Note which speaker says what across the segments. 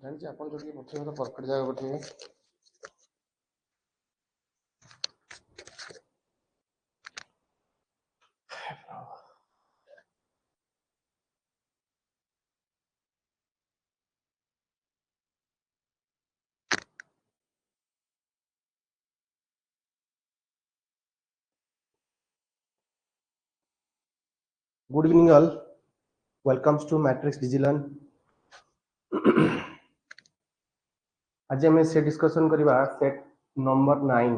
Speaker 1: ଜାଣିଛି ଆପଣ ଯଦି ପଠେଇବେ ତ ପରଫେକ୍ଟ ଜାଗା ପଠେଇବେ। Good evening all. Welcomes to Matrix DigiLearn. आज हमें से डिस्कशन करिबा सेट नंबर 9.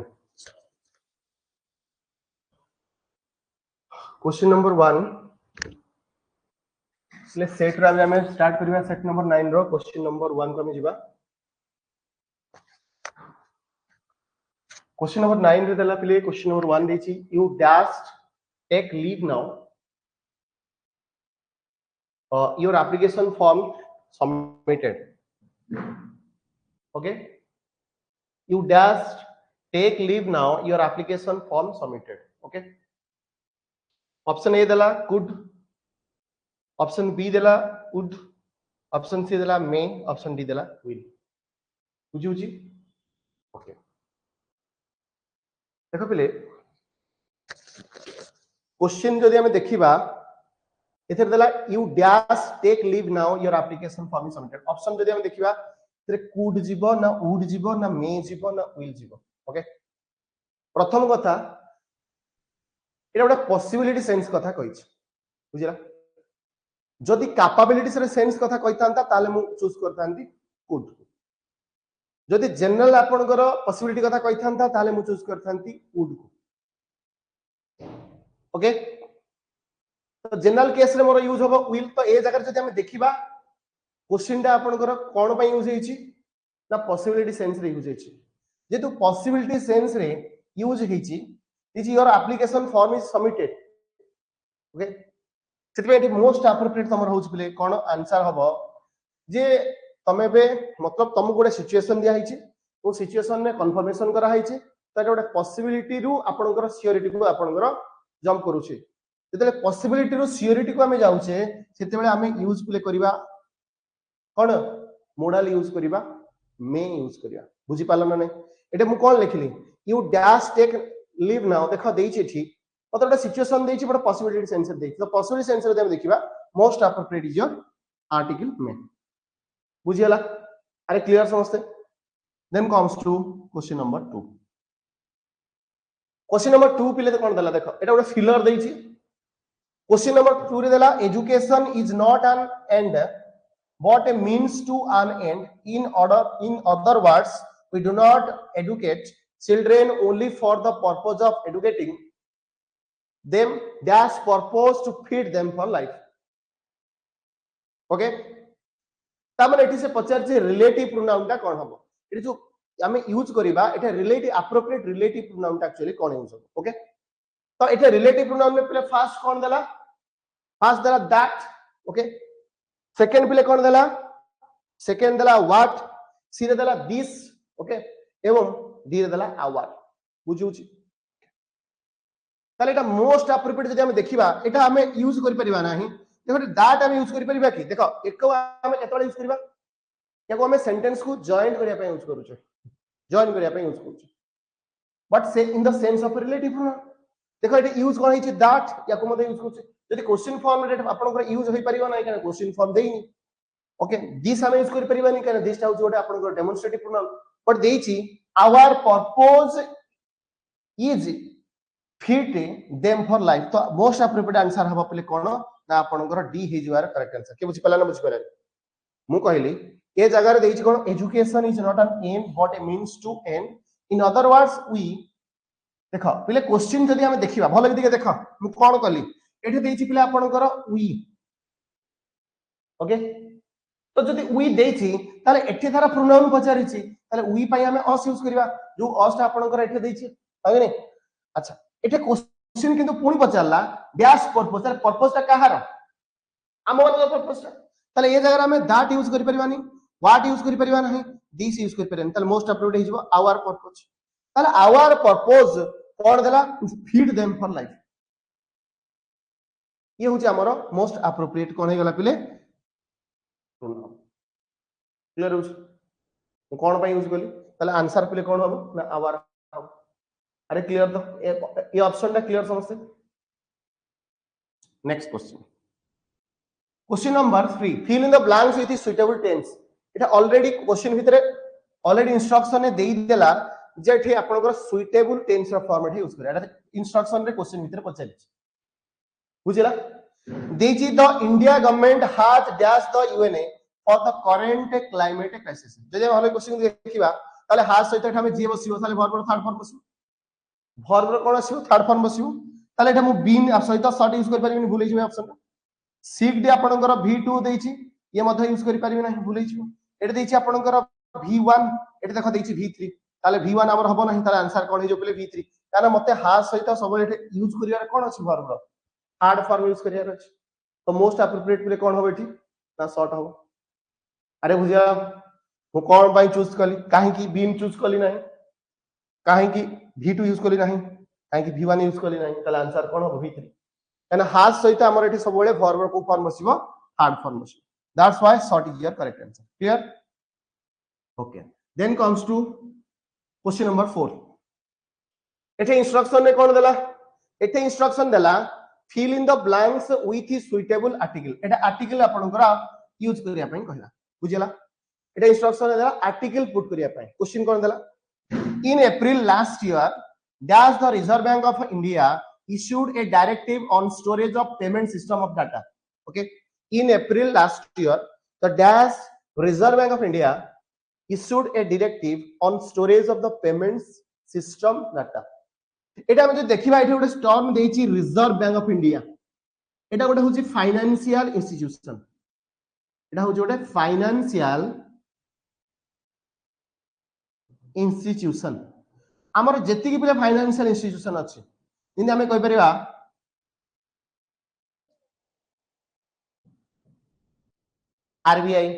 Speaker 1: क्वेश्चन नंबर 1 ले सेट रा हमें स्टार्ट करिबा सेट नंबर 9 रो क्वेश्चन नंबर 1 को हम जिबा. क्वेश्चन नंबर 9 रे देला पले क्वेश्चन नंबर 1 देछि you dash take leave now. Your application form submitted. Okay, you dash take leave now, your application form submitted. Okay, option A dela could, option B dela would, option C dela may, option D dela will. बुझी बुझी. Okay देखो पहले question जदि हमें देखिबा एथर देला you dash take leave now, your application form is submitted. Option जदि हमें देखिबा एथरे कुड जीवो ना वुड जीवो ना मे जीवो ना विल जीवो. ओके, प्रथम कथा एटा गोटे पॉसिबिलिटी सेंस कथा कहिछ. बुझिला, जदि कैपेबिलिटीज रे सेंस कथा कहितांता ताले मु चूज करतांती कुड. जदि जनरल आपनकर पॉसिबिलिटी कथा कहितांता ताले मु चूज करतांती वुड को. ओके, तो जनरल केस रे मोर यूज होबो विल. तो ए जगह जदि हम देखिबा क्वेश्चन टा आपनकर कोन पय यूज हेछि ना पॉसिबिलिटी सेंस रे यूज हेछि. जेतु पॉसिबिलिटी सेंस रे यूज हेछि is your application form is submitted. Okay, सेतबे एटी मोस्ट एप्रोप्रिएट तमर होउछ प्ले कोन आंसर हबो जे तमे बे मतलब तम गोटे सिचुएशन दिया हेछि ओ सिचुएशन में कंफर्मेशन करा हेछि त गोटे पॉसिबिलिटी रु आपनकर सियोरिटी को आपनकर जंप करूछि. जेतले पॉसिबिलिटी रु सियोरिटी को हमें जाउछे सेतेबेले हमें यूज प्ले करिबा कोन मोडाल यूज करिबा मे यूज करिबा. बुझी पालन नै एटे मु कोन लिखली you dash take leave now. देखो देछि ठी मतलब गोटे सिचुएशन देछि बट पॉसिबिलिटी सेंस रे देछि. तो पॉसिबिलिटी सेंस रे हम देखिबा most appropriate is your article मे. बुझियला अरे क्लियर समझते. Then comes to question number 2. Question number 2 पिले तो कोन दला देखो एटा गोटे फिलर देछि. क्वेश्चन नंबर 2 रे देला education is not N and but a means to an end. In other words, we do not educate children only for the purpose of educating them, dash purpose to feed them for life. Okay, तामने एठी से पचार जे relative pronoun टा कोन हबो. एठी जो हमें use करिबा एटा relative appropriate relative pronoun टा actually कोन use हबो. ओके, तो एटा रिलेटिव प्रोनाउन में पहले फर्स्ट कोन देला, फर्स्ट देला दैट. ओके, सेकंड पहले कोन देला, सेकंड देला व्हाट, सी रे देला दिस. ओके, एवं डी रे देला आवर. बुझुची ताले एटा मोस्ट एप्रोप्रिएट जदि हम देखिबा एटा हमें यूज करि परिबा नाही. देखो दैट हम यूज करि परिबा कि देखो एक हम केतबे यूज करिबा याको हमें सेंटेंस को जॉइन करिया पे यूज करूछ, जॉइन करिया पे यूज करूछ बट से in the sense of relative pronoun. देखो एटा यूज कोन हिची दैट याको मते यूज करूछ. जदि क्वेश्चन फॉर्म रे आपनकर यूज होई परिबो नाही कारण क्वेश्चन फॉर्म देइनी. ओके, दिस हम यूज करि परिबानी कारण दिस टा जोटा आपनकर डेमोंस्ट्रेटिव प्रोनाउन बट देइची our purpose is fit them for life. तो मोस्ट एप्रोप्रिएट आंसर हबो पले कोन ना आपनकर डी हे जवार करेक्ट आंसर. के बुझि पला ना बुझि पारे मु कहली ए जगह रे देइची कोन education is not an end but a means to end. In other words we देखो पहले क्वेश्चन जदि हम देखिबा भलो कि देखो मु कोन कहली एठी देइची पहले आपनकर वी. ओके, तो जदि वी देइची ताले एठी थारा प्रोनाउन पचारिची ताले वी पई हमें अस यूज करबा. जो अस ता आपनकर एठी देइची है नै. अच्छा, एठी क्वेश्चन किंतु पुणी पचारला डैश पर्पस. ताले पर्पस ता कहार आमो पर्पस ता ताले ए जगह हमें दैट यूज करि परिबानी, व्हाट यूज करि परिबा नाही, दिस यूज करि परिबानी. ताले मोस्ट एप्रोप्रिएट हिजबो आवर पर्पस. ताले आवर पर्पस कोन देला फीड देम फॉर लाइफ. ये होची हमरो मोस्ट एप्रोप्रिएट कोन हे गला पिले प्रोनाउन. क्लियर हो कौन पे यूज कली ताले आंसर पे कौन हम ना आवर अरे क्लियर तो ये ऑप्शन टा क्लियर समझते next question number 3 fill in the blanks with suitable tense এটা অলরেডি क्वेश्चन ভিতরে অলরেডি ইনস্ট্রাকশন নে দেই দেলা যে এठी आपनकर सुइटेबल टेंस ର ফরম্যাট यूज करे এটা ইনস্ট্রাকশন রে क्वेश्चन ভিতরে পচাইছি বুঝিলা देची the India government has dash the UNA for the current climate crisis जदि हम क्वेश्चन देखिबा ताले हैज सहित एठा में जे बसिबो ताले वर्ब रो थर्ड फॉर्म बसिबो वर्ब रो कोन आसीबो थर्ड फॉर्म बसिबो ताले एठा मु बीन सहित शॉर्ट यूज कर परिबिनी भूलै जिवे ऑप्शन सिक डी आपनकर v2 देची ये मध्ये यूज कर परिबि नाही भूलै जिवो एटा देची आपनकर v1 एटा देखो देची v3 ताले v1 हमर हबो नाही ताले आंसर कोन हे जो पले v3 कारण मते हैज सहित सब एठे यूज करियार कोन अछि वर्ब रो हार्ड फॉर्म यूज करियार अछि तो मोस्ट एप्रोप्रिएट प्ले कौन हो बेठी ना शॉर्ट हो अरे बुझिया वो कौन बाय चूज कली काहे की बीन चूज कली नहीं काहे की v2 यूज कली नहीं काहे की v1 यूज कली नहीं तले आंसर कौन हो v3 एना हास सहित हमर एठी सब बेले वर्ब को फॉर्म बसिबो हार्ड फॉर्म बसिबो that's why short is your correct answer clear okay then comes to question number 4 एठी इंस्ट्रक्शन ने कौन देला एठी इंस्ट्रक्शन देला fill in the blanks with suitable article Etah article आपनकर यूज करिया पई कहला बुझिला एटा इंस्ट्रक्शन देला आर्टिकल पुट करिया पई क्वेश्चन कोन देला in April last year dash the Reserve Bank of India issued a directive on storage of payment system of data okay in April last year the dash Reserve Bank of India issued a directive on storage of the payments system data एटा हम जो देखिबा एठी गोटे term देछि reserve bank of India एटा गोटे होछि financial institution एटा होछि गोटे फाइनेंशियल इंस्टीट्यूशन हमर जेति कि पिले फाइनेंशियल इंस्टीट्यूशन अछि जिनि हमें कहि परिबा आरबीआई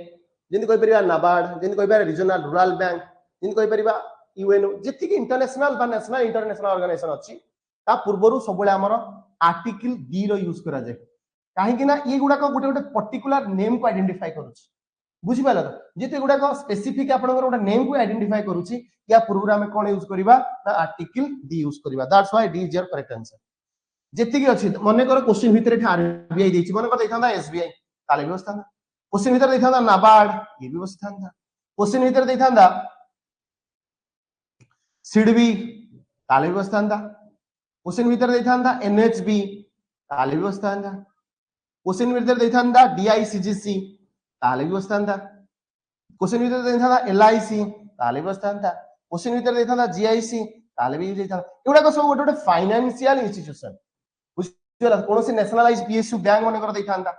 Speaker 1: जिनि कहि परिबा नाबार्ड जिनि कहि परिबा रीजनल रूरल बैंक जिनि कहि परिबा यूएनओ जेति कि इंटरनेशनल बा नेशनल इंटरनेशनल ऑर्गेनाइजेशन अछि ता पूर्वरु सबले हमर आर्टिकल डी रो यूज करा जाय काहे कि ना ये गुडा को गोटे गोटे पर्टिकुलर नेम को आइडेंटिफाई करूछि बुझि पाला जेते गुडा को स्पेसिफिक आपनकर गोटे नेम को आइडेंटिफाई करूछि या पूर्वरु हमें कोन यूज करबा ना आर्टिकल डी यूज करबा that's why D is your correct answer जेति कि अछि मने कर क्वेश्चन भितरे आरबीआई देछि मने कर दैथांदा एसबीआई ताले व्यवस्था ना क्वेश्चन भितरे दैथांदा नाबार्ड ये भी व्यवस्था था क्वेश्चन भितरे दैथांदा सिडबी ताले व्यवस्था था क्वेश्चन भितर दैथांदा एनएचबी ताले व्यवस्था था क्वेश्चन भितर दैथांदा डीआईसीजीसी ताले व्यवस्था था क्वेश्चन भितर दैथांदा एलआईसी ताले व्यवस्था था क्वेश्चन भितर दैथांदा जीआईसी ताले भी दैथांदा एडा को सब गोटे गोटे फाइनेंशियल इंस्टीट्यूशन बुझिला कोनोसी नेशनलाइज पीएसयू बैंक मन कर दैथांदा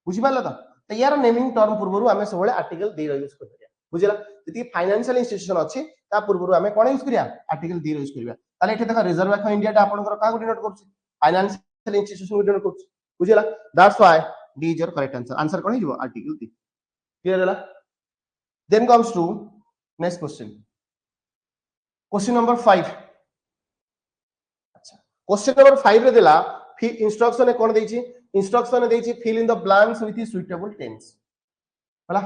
Speaker 1: बुझि पाला तो यार नेमिंग टर्म पूर्वरु हमें सब बेले आर्टिकल डी यूज करिया बुझिला जति फाइनेंशियल इंस्टीट्यूशन अछि ता पूर्वरु हमें कोन यूज करिया आर्टिकल डी यूज करिया ताले एठी देखा रिजर्व बैंक ऑफ इंडिया ता आपनकर का डिनोट करछि फाइनेंशियल इंस्टीट्यूशन को डिनोट करछि बुझिला that's why D is your correct answer answer कोन हिजो आर्टिकल डी क्लियर होला then comes to next question number 5 अच्छा क्वेश्चन नंबर 5 रे देला इंस्ट्रक्शन ने कोन देछि इंस्ट्रक्शन ने देछि fill in the blanks with suitable tense होला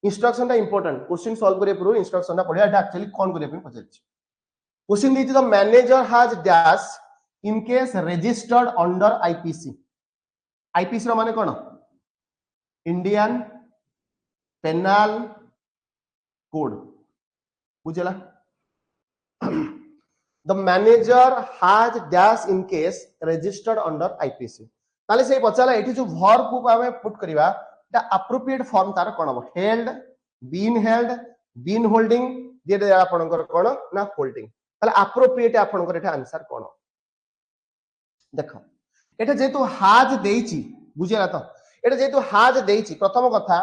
Speaker 1: इंस्ट्रक्शन टा इंपोर्टेंट क्वेश्चन सॉल्व करे पूरा इंस्ट्रक्शन टा पढिया एटा एक्चुअली कोन करे पे पछछि क्वेश्चन देछि the manager has dash in case registered under IPC IPC रो माने कोन इंडियन पेनल कोड बुझला the manager has dash in case registered under IPC ताले से पचाला एठी जो वर्ब को हमें पुट करिवा द एप्रोप्रिएट फॉर्म तार कोन हो हेल्ड बीन होल्डिंग जे आपनकर कोन ना होल्डिंग ताले एप्रोप्रिएट आपनकर एटा आंसर कोन देखो एटा जेतु हाज देइची बुझिला तो एटा जेतु हाज देइची प्रथम कथा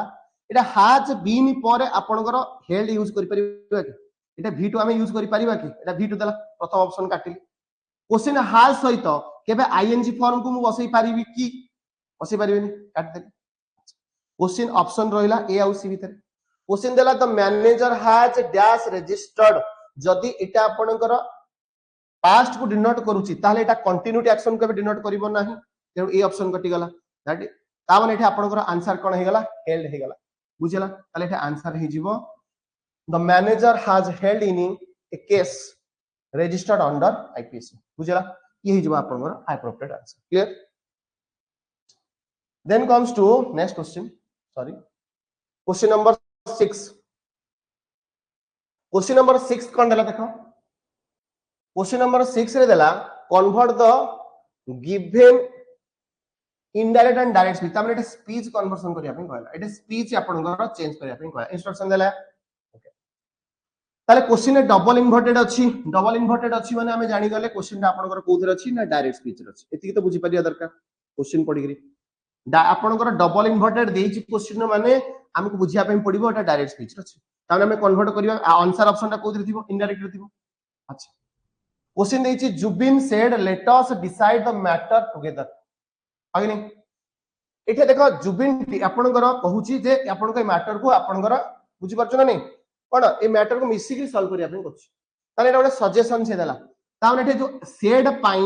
Speaker 1: एटा हाज बीन परे आपनकर हेल्ड यूज करि परिबा कि एटा v2 हमें यूज करि परिबा कि एटा v2 दला प्रथम ऑप्शन काटिली क्वेश्चन हाज सहित केबे आईएनजी फॉर्म को मु बसई पारिबी कि बसई पारिबेनी काट दे क्वेश्चन ऑप्शन रहिला ए आउ सी भीतर क्वेश्चन देला the manager has dash registered जदी एटा आपनकर पास्ट को डिनोट करूची ताले एटा कंटिन्यूटी एक्शन को डिनोट करिवो नाही तेनु ए ऑप्शन कटि गला दैट ता माने एटा आपनकर आंसर कोन हे गला हेल्ड हे गला बुझला ताले एटा आंसर हे जिवो the manager has held in a case registered under IPS बुझला ये हिजबा आपनकर appropriate answer clear then comes to next question sorry question number 6 question number 6 कोन देला देखो question number 6 रे देला convert the given indirect and direct speech तामने Etah speech conversion करिया पे कहला एटा speech आपनकर चेंज करिया पे कहला instruction देला ताले क्वेश्चन डबल इन्वर्टेड अछि माने हमें जानि गले क्वेश्चन ता आपनकर कोथरे अछि ना डायरेक्ट स्पीच रे अछि एति तो बुझी परिया दरकार क्वेश्चन पढी करी आपनकर डबल इन्वर्टेड देछि क्वेश्चन माने हमकु बुझिया पे पडिबो एटा डायरेक्ट स्पीच रे अछि ताने हमें कन्वर्ट करिया आंसर ऑप्शन ता कोथरे थिबो इनडायरेक्ट रे थिबो अच्छा क्वेश्चन देछि Zubin said let us decide the matter together आगे नहीं एठे देखो जुबिन आपनकर कहूची जे आपनकर मैटर को आपनकर बुझी परछ ना नहीं कोन ए मैटर को मिसी की सॉल्व करिया पे करछि ताले एटा गोटे सजेशन से देला ताने एठे जो सेड पाई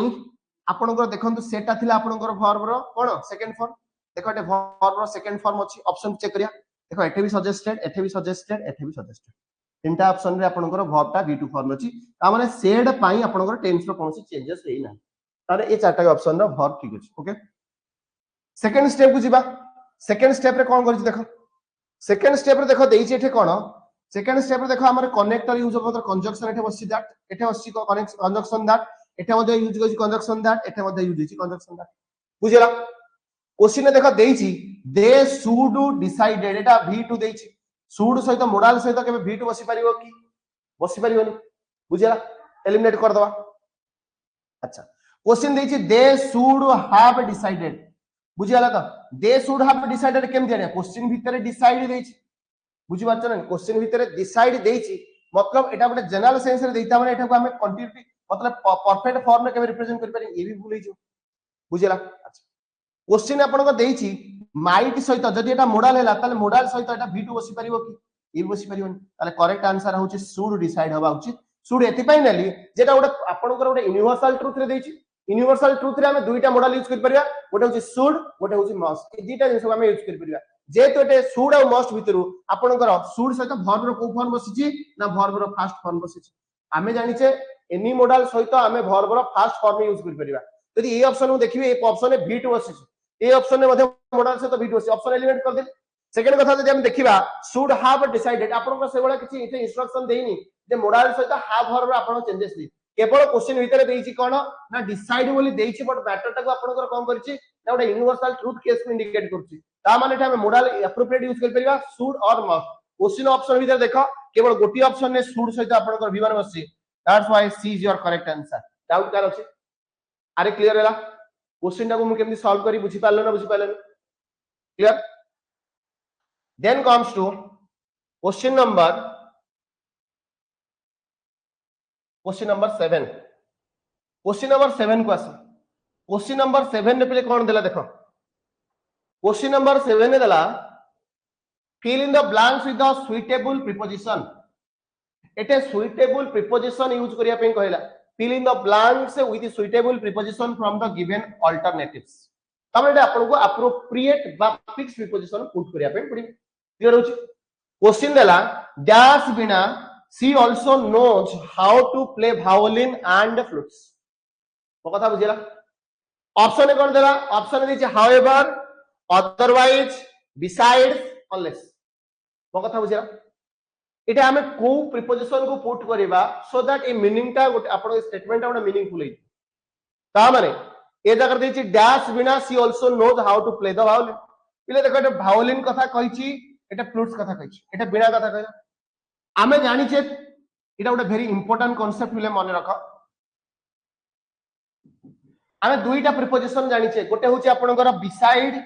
Speaker 1: आपनकर देखंतु सेटा थिला आपनकर वर्ब रो कोन सेकंड फॉर्म देखो एटे वर्ब रो सेकंड फॉर्म अछि ऑप्शन चेक करिया देखो एठे भी सजेस्टेड एठे भी सजेस्टेड एठे भी सजेस्टेड तीनटा ऑप्शन रे आपनकर वर्ब ता V2 फॉर्म अछि ता माने सेड पाई आपनकर टेंस रो कोनसी चेंजेस हेई ना ताले ए चारटा ऑप्शन रो वर्ब ठीक अछि ओके सेकंड स्टेप को जिबा सेकंड स्टेप रे कोन करछि देखो सेकंड स्टेप रे देखो देइछि एठे कोन सेकंड स्टेप रे देखो हमर कनेक्टर यूज होबो कंजंक्शन एठे बसि दैट एठे बसि कंजंक्शन दैट एठे मध्ये यूज करछि कंजंक्शन दैट एठे मध्ये यूज करछि कंजंक्शन दैट बुझिला क्वेश्चन ने देखो देइछि they should decided Etah V2 देइछि should सहित मोडाल सहित केबे V2 बसि परिबो की बसि परिबोनी बुझिला एलिमिनेट कर दवा अच्छा क्वेश्चन देइछि दे शुड हैव डिसाइडेड बुझिला त दे शुड हैव डिसाइडेड केम दिया क्वेश्चन भीतर डिसाइड देइछि बुझी बात ना क्वेश्चन भीतर डिसाइड देइछि मतलब एटा गोटे जनरल सेंस रे देइता माने एटा को हमें कंटीन्यूटी मतलब परफेक्ट फॉर्म में केबे रिप्रेजेंट कर पारी ए भी भूल हिजो बुझिला अच्छा क्वेश्चन आपन को देइछि माइट सहित जदि एटा मोडाल हैला ताले मोडाल सहित एटा V2 बसि परिबो की ए बसि परिबोनी ताले करेक्ट आंसर होछि शुड डिसाइड हबा उचित शुड एति पई नेली जेटा गोटे आपन को गोटे यूनिवर्सल ट्रुथ रे देइछि यूनिवर्सल ट्रुथ रे हमें दुईटा मॉडल यूज कर परिया गोटे होछि शुड गोटे होछि मस्ट ए दुईटा जिंस हमें यूज कर परिया जेतो एटे शुड और मस्ट भितरु आपनकर शुड सहित वर्ब रो को फॉर्म बसिछि ना वर्ब रो फर्स्ट फॉर्म बसिछि हमें जानिछे एनी मॉडल सहित हमें verb row first form use कर परिया यदि ए ऑप्शन को देखिबे ए ऑप्शन में V2 बसिछि ए ऑप्शन में मध्ये मॉडल सहित V2 बसिछि ऑप्शन एलिमिनेट कर दे सेकंड कथा जदि हम देखिबा शुड हैव डिसाइडेड आपनकर से बडा किछि इथे इंस्ट्रक्शन देइनी जे मॉडल सहित हैव वर्ब रो आपन चेंजेस दे केवल क्वेश्चन भीतर देइछि कोन ना डिसाइड बोली देइछि बट मैटर टाको आपनकर कोन करछि ना गोटे यूनिवर्सल ट्रुथ केस को इंडिकेट करछि ता माने हम मॉडल एप्रोप्रिएट यूज कर परिबा शुड और मस्ट क्वेश्चन ऑप्शन भीतर देखो केवल गोटी ऑप्शन ने शुड सहित आपनकर V1 बसछि that's why C is your correct answer doubt कार अछि अरे क्लियर हैला क्वेश्चन टाको मु केमि सॉल्व करी बुझी पारलो ना बुझी पारलो clear then comes to question number 7 question number 7 को आस क्वेश्चन नंबर 7 रे पहले कोन देला देखो क्वेश्चन नंबर 7 ने देला fill in the blanks with the suitable preposition Ete suitable preposition use करिया पे कहला fill in the blanks with the suitable preposition from the given alternatives तब एटा आपन को appropriate बा fixed preposition पुट करिया पे पड़ी क्लियर होची क्वेश्चन देला डैश बिना she also knows how to play violin and flutes वो कथा बुझिला ऑप्शन कोन देला option दिछि however otherwise besides unless वो कथा बुझिला एटा हमें को प्रीपोजिशन को पुट करबा सो दैट ए मीनिंग ता आपन स्टेटमेंट ता मीनिंगफुल है ता माने ए जगह देछि dash Bina she also knows how to play the violin इले देखो एटा वायोलिन कथा कहिछि एटा फ्लूट्स कथा कहिछि एटा बिना कथा कहला हमें जानि छे एटा गोटे वेरी इंपोर्टेंट कांसेप्ट बिले मन रख हमें दुईटा प्रीपोजिशन जानि छे गोटे होछि आपनकर बिसाइड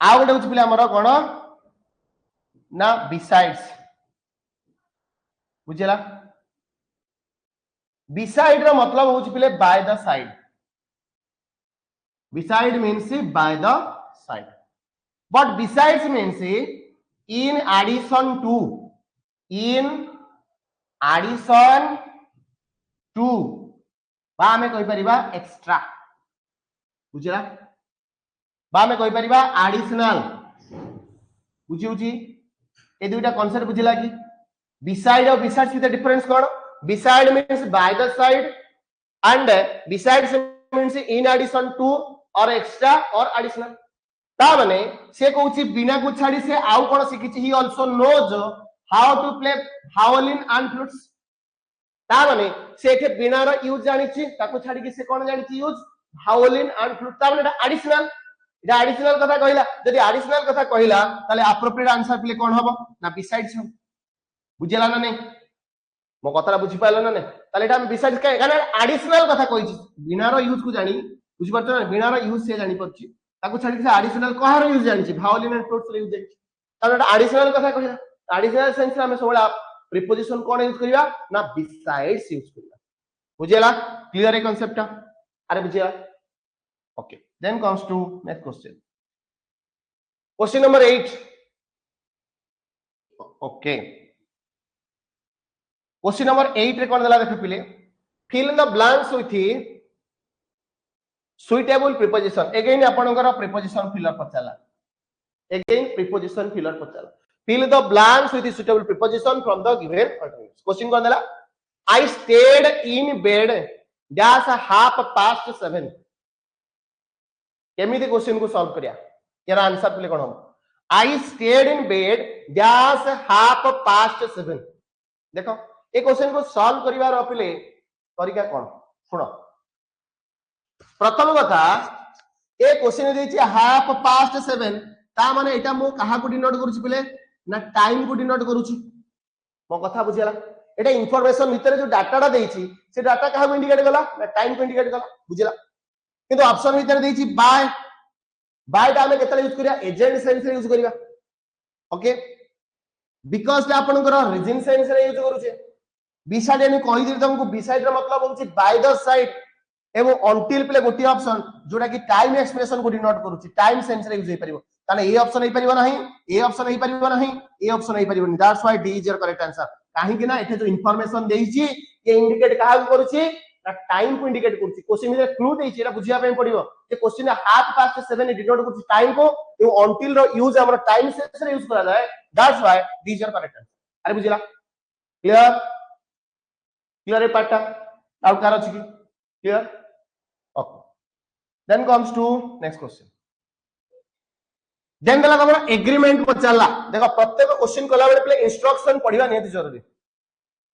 Speaker 1: आ गोटे होछि बिले हमर कोन ना बिसाइड्स बुझला बिसाइड रो मतलब होछि पिले by the side beside means by the side but besides means in addition to बा हमें कहि परिबा एक्स्ट्रा बुझला बा हमें कहि परिबा एडिशनल बुझिउची ए दुईटा कांसेप्ट बुझिला कि beside और besides with the difference कौन beside means by the side and besides means in addition to or extra or additional ता माने से कहूची बिना को छाड़ी से आउ कोन सिकिछि he also knows how to play violin and flutes ता माने से एके बिना रो यूज जानिछि ताको छाड़ी कि से कोन जानिछि यूज violin and flute ता माने एडिशनल कथा कहिला जदि एडिशनल कथा कहिला ताले एप्रोप्रिएट आंसर प्ले कोन हबो ना बिसाइड्स हम बुझिला ना नहीं मो कथा बुझि पाइलो ना नहीं ताले एटा बिसाइड्स का गाना एडिशनल कथा कहिछि बिना रो यूज को जानी बुझि परछो ना बिना रो यूज से जानी परछि ताको छाडी से एडिशनल कहार यूज जानिछि violin and flutes रे यूज जानिछि ताले एटा एडिशनल कथा कहिला एडिशनल सेंस रे हम सबला प्रीपोजिशन कोन यूज करिया ना बिसाइड्स यूज करिया बुझिला क्लियर है कांसेप्ट अरे बुझिया okay then comes to next question number 8 okay question number 8 रे कोन देला देखि पिले fill in the blanks with suitable preposition again आपनकर preposition filler पचाला again preposition filler पचाला fill the blanks with suitable preposition from the given alternatives question कोन देला I stayed in bed dash half past 7 केमिति question को solve करिया यार answer play कोन हम I stayed in bed dash half past 7 देखो ए question को solve करिवार अपले तरीका कोन सुनो प्रथम कथा ए क्वेश्चन देछि हाफ पास्ट 7 ता माने एटा मो कहा को डिनोट करूछि पले ना टाइम को डिनोट करूछि मो कथा बुझियाला एटा इंफॉर्मेशन भितर जो डाटाटा देछि से डाटा कहा को इंडिकेट गला ना टाइम को इंडिकेट गला बुझिला किंतु ऑप्शन भीतर देछि बाय टा हमें केतले यूज करिया एजेंट सेंस रे यूज करिया ओके बिकॉज़ ता आपनकर रीजन सेंस रे यूज करूछे बिसाइड ने कहि दि तुमको बिसाइड रा मतलब होछि बाय द साइड एवं अनटिल प्ले गोटी ऑप्शन जोटा कि टाइम एक्सप्रेशन को डिनोट करूछि टाइम सेंस रे यूज हे परिबो ताने ए ऑप्शन हे परिबो नाही ए ऑप्शन हे परिबो नाही ए ऑप्शन हे परिबो that's why D is your correct answer काहे कि ना एथे जो इंफॉर्मेशन देछि ये इंडिकेट कहा करूछि टाइम को इंडिकेट करछि क्वेश्चन में क्लू देछि एटा बुझिया पे पड़िबो जे क्वेश्चन हाफ पास्ट 7 डिनोट करछि टाइम को ए अनटिल रो यूज हमर टाइम सेंस रे यूज करा जाय that's why D is your correct answer अरे बुझिला क्लियर है पार्ट आउट कार अछि कि clear okay then comes to next question then देला हमर एग्रीमेंट को चलला देखो प्रत्येक क्वेश्चन कला बेले प्ले इंस्ट्रक्शन पढिबा नियति जरूरी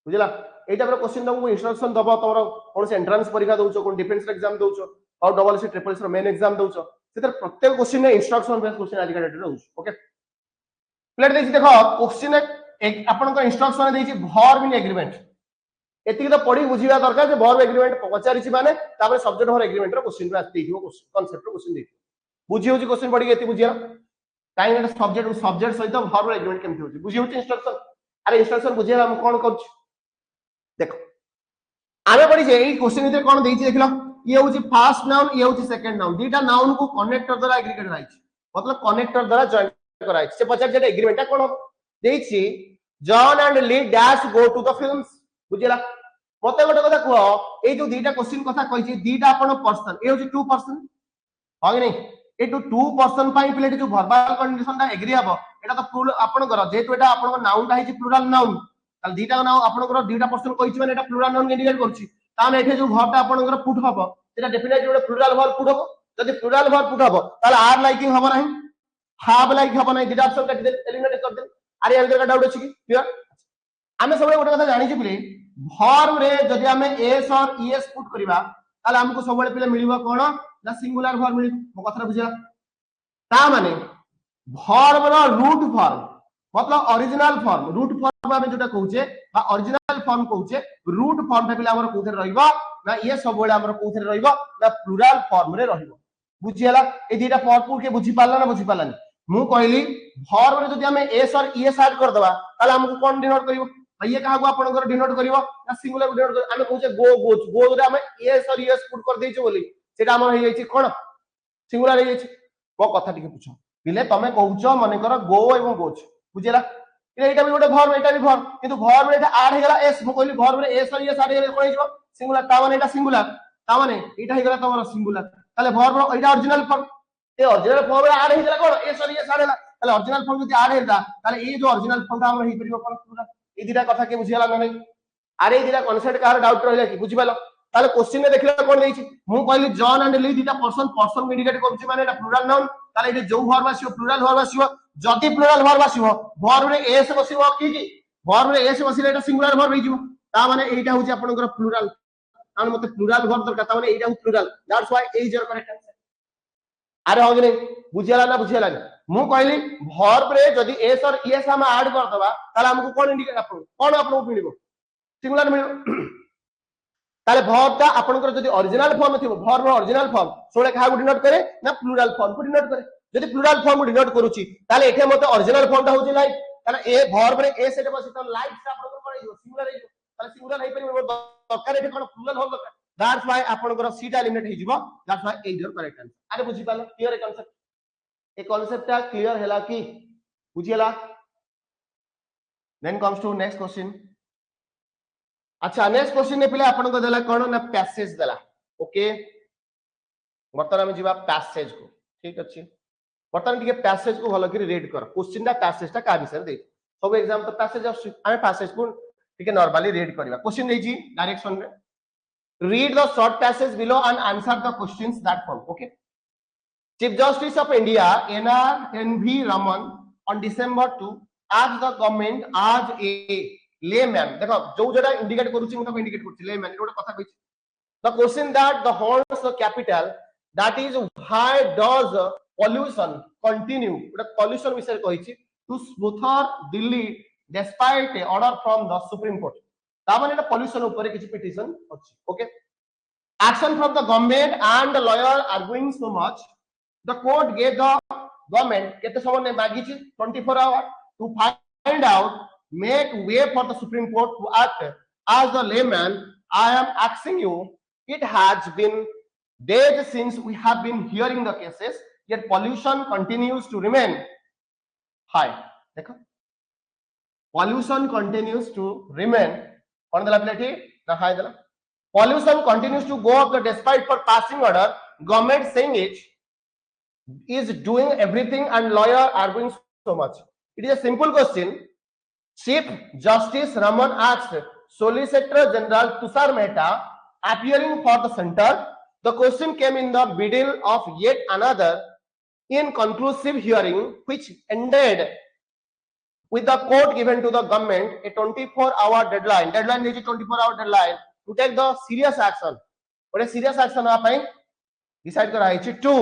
Speaker 1: बुझिला एटा पर क्वेश्चन तुमको इंस्ट्रक्शन दबा तोर कोन से एंट्रेंस परीक्षा दोछो कोन डिफेंस एग्जाम दोछो और double C triple C main exam दोछो सेतर प्रत्येक क्वेश्चन में इंस्ट्रक्शन बेस क्वेश्चन आज का डेट रे ओके प्लेट देछि देखो क्वेश्चन आपन को इंस्ट्रक्शन देछि वर्ब इन एग्रीमेंट एति तो पढी बुझिबा दरकार जे वर्ब एग्रीमेंट पचारिछि माने तापर सब्जेक्ट वर्ब एग्रीमेंट रो क्वेश्चन रे आस्ते हियो कांसेप्ट रो क्वेश्चन देछि बुझि होछि क्वेश्चन पढी एति बुझिया काई ना सब्जेक्ट सहित वर्ब एग्रीमेंट केमति होछि बुझि होछि इंस्ट्रक्शन अरे इंस्ट्रक्शन बुझिया हम कोन करछु देखो आगे पड़ी जे ई क्वेश्चन इधर कोन देछि देखलो ये होछि फर्स्ट नाउन ये होछि सेकंड नाउन दीटा नाउन को कनेक्टर द्वारा एग्रीगेट कराइछि मतलब कनेक्टर द्वारा जॉइन कराइछि से पचार जे एग्रीमेंट कोन देछि John and Lee dash go to the films बुझिला मते गोटे कथा कहो ए जो दीटा क्वेश्चन कथा कहिछि दीटा अपन पर्सन ए होछि टू पर्सन हो कि नहीं ए टू पर्सन पाई प्लेट जो वर्बल कंडीशन ता एग्री हबो एटा तो प्लूरल अपन कर जेतु एटा अपन नाउन ता हिछि प्लूरल नाउन ताल दीटा नाउ आपनकर दीटा पर्सन कहिछि माने एटा प्लूरल नाउन इंडिकेट करछि ताने एठे जो वर्ब ता आपनकर पुट हबो सेटा डेफिनेटली ଗୋଟେ प्लूरल वर्ब पुट हबो जदि प्लूरल वर्ब पुट हबो ताले आर लाइकिंग हबो नाही हाव लाइक हबो नाही दीटा ऑप्शन काटि दे एलिमिनेट कर दे अरे एल का डाउट अछि कि क्लियर हमें सब ଗୋଟେ କଥା जानि छि प्ले वर्ब रे जदि हमें एस और ईएस पुट करबा ताले हमको सबବେଳେ पिले मिलिबो कोन ना सिंगुलर वर्ब मिलि मो कथा बुझिया ता माने वर्ब रो रूट फॉर्म मतलब ओरिजिनल फॉर्म रूट फॉर्म हम जोटा कहूचे बा ओरिजिनल फॉर्म कहूचे रूट फॉर्म ता पिला हमर कोथरे रहइबो ना ये सब बेले हमर कोथरे रहइबो ना प्लूरल फॉर्म रे रहइबो बुझियला ए दीटा फॉर्म के बुझि पाला ना बुझि पालानी मु कहली वर्ब रे जदि हम एस और ईएस ऐड कर दबा ताले हमको कोन डिनोट करिवो ये कहा को आपनकर डिनोट करिवो ना सिंगुलर डिनोट कर हम कहूचे गो गोज गो रे हम एस और ईएस पुट कर देइछो बोली सेटा हमर हे जाइछि कोन सिंगुलर हे जाइछि वो कथा टिके पूछो पिले तमे कहूचो माने कर गो एवं गोज बुझिला एटा भी गोटे वर्ब एटा भी वर्ब किंतु वर्ब एटा ऐड हे गेला एस मु कहली वर्ब रे एस और ईएस ऐड हे गेला कोन हिजो सिंगुलर ता माने एटा सिंगुलर ता माने एटा हे गेला तमरो सिंगुलर ताले वर्ब रो एटा ओरिजिनल फॉर्म ए ओरिजिनल फॉर्म रे ऐड हे गेला कोन एस और ईएस ऐड हेला ताले ओरिजिनल फॉर्म जदी ऐड हेता ताले ए जो ओरिजिनल फॉर्म हमर हे परिबो कोन पूरा ए दिटा कथा के बुझियाला न नै अरे ए दिटा कांसेप्ट कार डाउट रहला कि बुझि पालो ताले क्वेश्चन में देखला कोन देछि मु कहली जॉन एंड ली दिटा पर्सन इंडिकेट करूछि माने एटा प्लुरल नाउन ताले ए जो वर्ब आसीओ प्लुरल वर्ब आसीओ जदी प्लुरल वर्ब आसीओ वर्ब रे एस बसिबो की वर्ब रे एस बसिले एटा सिंगुलर वर्ब हे जिवो ता माने एटा होछि आपनकर प्लुरल ताने मते प्लुरल वर्ब दरकार ता माने एटा हो plural that's why A is your correct answer अरे हो गने बुझियाला ना बुझियाला मु कहली वर्ब रे जदी एस और एस हम ऐड कर दबा ताले हमको कोन इंडिकेट आपन मिलिबो सिंगुलर मिलिबो ताले वर्ब ता आपनकर जदी ओरिजिनल फॉर्म थिबो वर्ब रो ओरिजिनल फॉर्म सोले का डिनोट करे ना प्लुरल फॉर्म को डिनोट करे जदी प्लुरल फॉर्म को डिनोट करूची ताले एठे मते ओरिजिनल फॉर्म ता होची लाइक ताले ए वर्ब रे ए सेट बसी त लाइक से आपनकर कोन हियो सिंगुलर हियो ताले सिंगुलर हे परिबो दरकार एठे कोन प्लुरल हो दरकार दैट्स व्हाई आपनकर सी ता एलिमिनेट हे जिवो that's why A is your correct answer अरे बुझी पालो क्लियर ए कांसेप्ट ए कांसेप्ट ता क्लियर हैला की बुझियला then comes to next question अच्छा नेक्स्ट क्वेश्चन ने पिले आपन को देला कोन ना पैसेज देला ओके बर्तन हम जीवा पैसेज को ठीक अछि बर्तन टिके पैसेज को भलो करी रीड कर क्वेश्चन दा पैसेज ता का विषय दे सब एग्जाम तो पैसेज आसी हम पैसेज को टिके नॉर्मली रीड करबा क्वेश्चन दे जी डायरेक्शन रे read the short passage below and answer the questions that follow okay chief justice of India N V Raman on December 2 आज द गवर्नमेंट आज ए लेमैन देखो जो जडा इंडिकेट करूची मत इंडिकेट करछि लेमैन एटा कथा कहिछि the question that the holds the capital that is why does pollution continue एटा पॉल्यूशन विषय कहिछि to smother Delhi despite a order from the supreme court ता माने एटा पॉल्यूशन ऊपर किछि पिटिशन अछि okay action from the government and the lawyer arguing so much the court gave the government केते समय ने मागिछि 24 hour to find out make way for the Supreme Court to act as the layman. I am asking you, it has been days since we have been hearing the cases, yet pollution continues to remain high. देखो pollution continues to remain on the liability the high the pollution continues to go up the despite for passing order government saying it is doing everything and lawyer arguing so much. It is a simple question. Chief Justice Raman asked Solicitor General Tushar Mehta appearing for the center. The question came in the middle of yet another inconclusive hearing, which ended with the court given to the government a 24-hour deadline. Deadline is a 24-hour deadline to take the serious action. What is serious action? आप हैं decide करा है to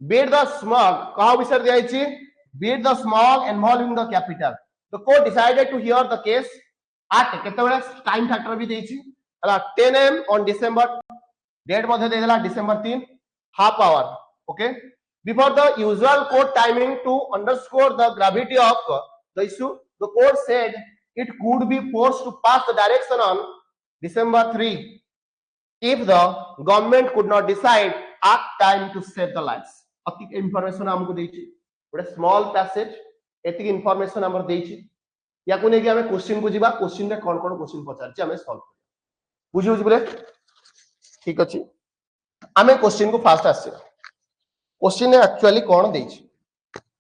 Speaker 1: beat the smog. कहाँ विषय दिया है beat the smog involving the capital. The court decided to hear the case at केतेबेले time factor भी देछि हला 10 am on December डेट मध्ये देला December 3 half hour okay before the usual court timing to underscore the gravity of the issue the court said it could be forced to pass the direction on December 3 if the government could not decide at time to save the lives अति information हमको देछि बड़े small passage एतिक information हमर देछि या कोने कि हमें क्वेश्चन को जीवा क्वेश्चन रे कोन कोन क्वेश्चन पचार छी हमें सॉल्व करिया बुझी बुझी बोले ठीक अछि हमें क्वेश्चन को फास्ट आसे क्वेश्चन एक्चुअली कोन देछि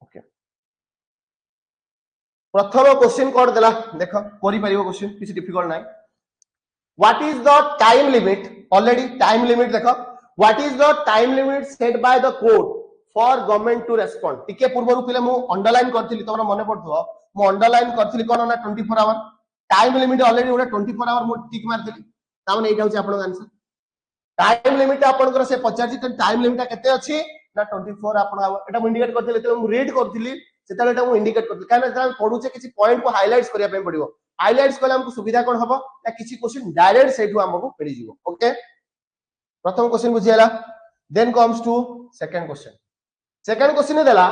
Speaker 1: ओके प्रथम क्वेश्चन कोड देला देखो करि परिबो क्वेश्चन किसी डिफिकल्ट नाही what is the time limit already time limit देखो what is the time limit set by the court for government to respond टिके पूर्व रुपिले मु अंडरलाइन करथिली तमरा मने पड़थो मु अंडरलाइन करथिली कोन ना 24 आवर टाइम लिमिट ऑलरेडी ओडा 24 आवर मु टिक मारथिली ता माने एटा होची आपन आंसर टाइम लिमिट आपन से पचारची त टाइम लिमिट केते अछि ना 24 आपन एटा मु इंडिकेट करथिली त मु रीड करथिली सेता एटा मु इंडिकेट करथिली काना जब पढुचे किछि पॉइंट को हाइलाइट्स करिया पे पड़िबो हाइलाइट्स कले हमको सुविधा कोन हबो ना किछि क्वेश्चन डायरेक्ट सेटु हमको मिलि जिवो ओके प्रथम क्वेश्चन बुझियाला then comes to second question second question देला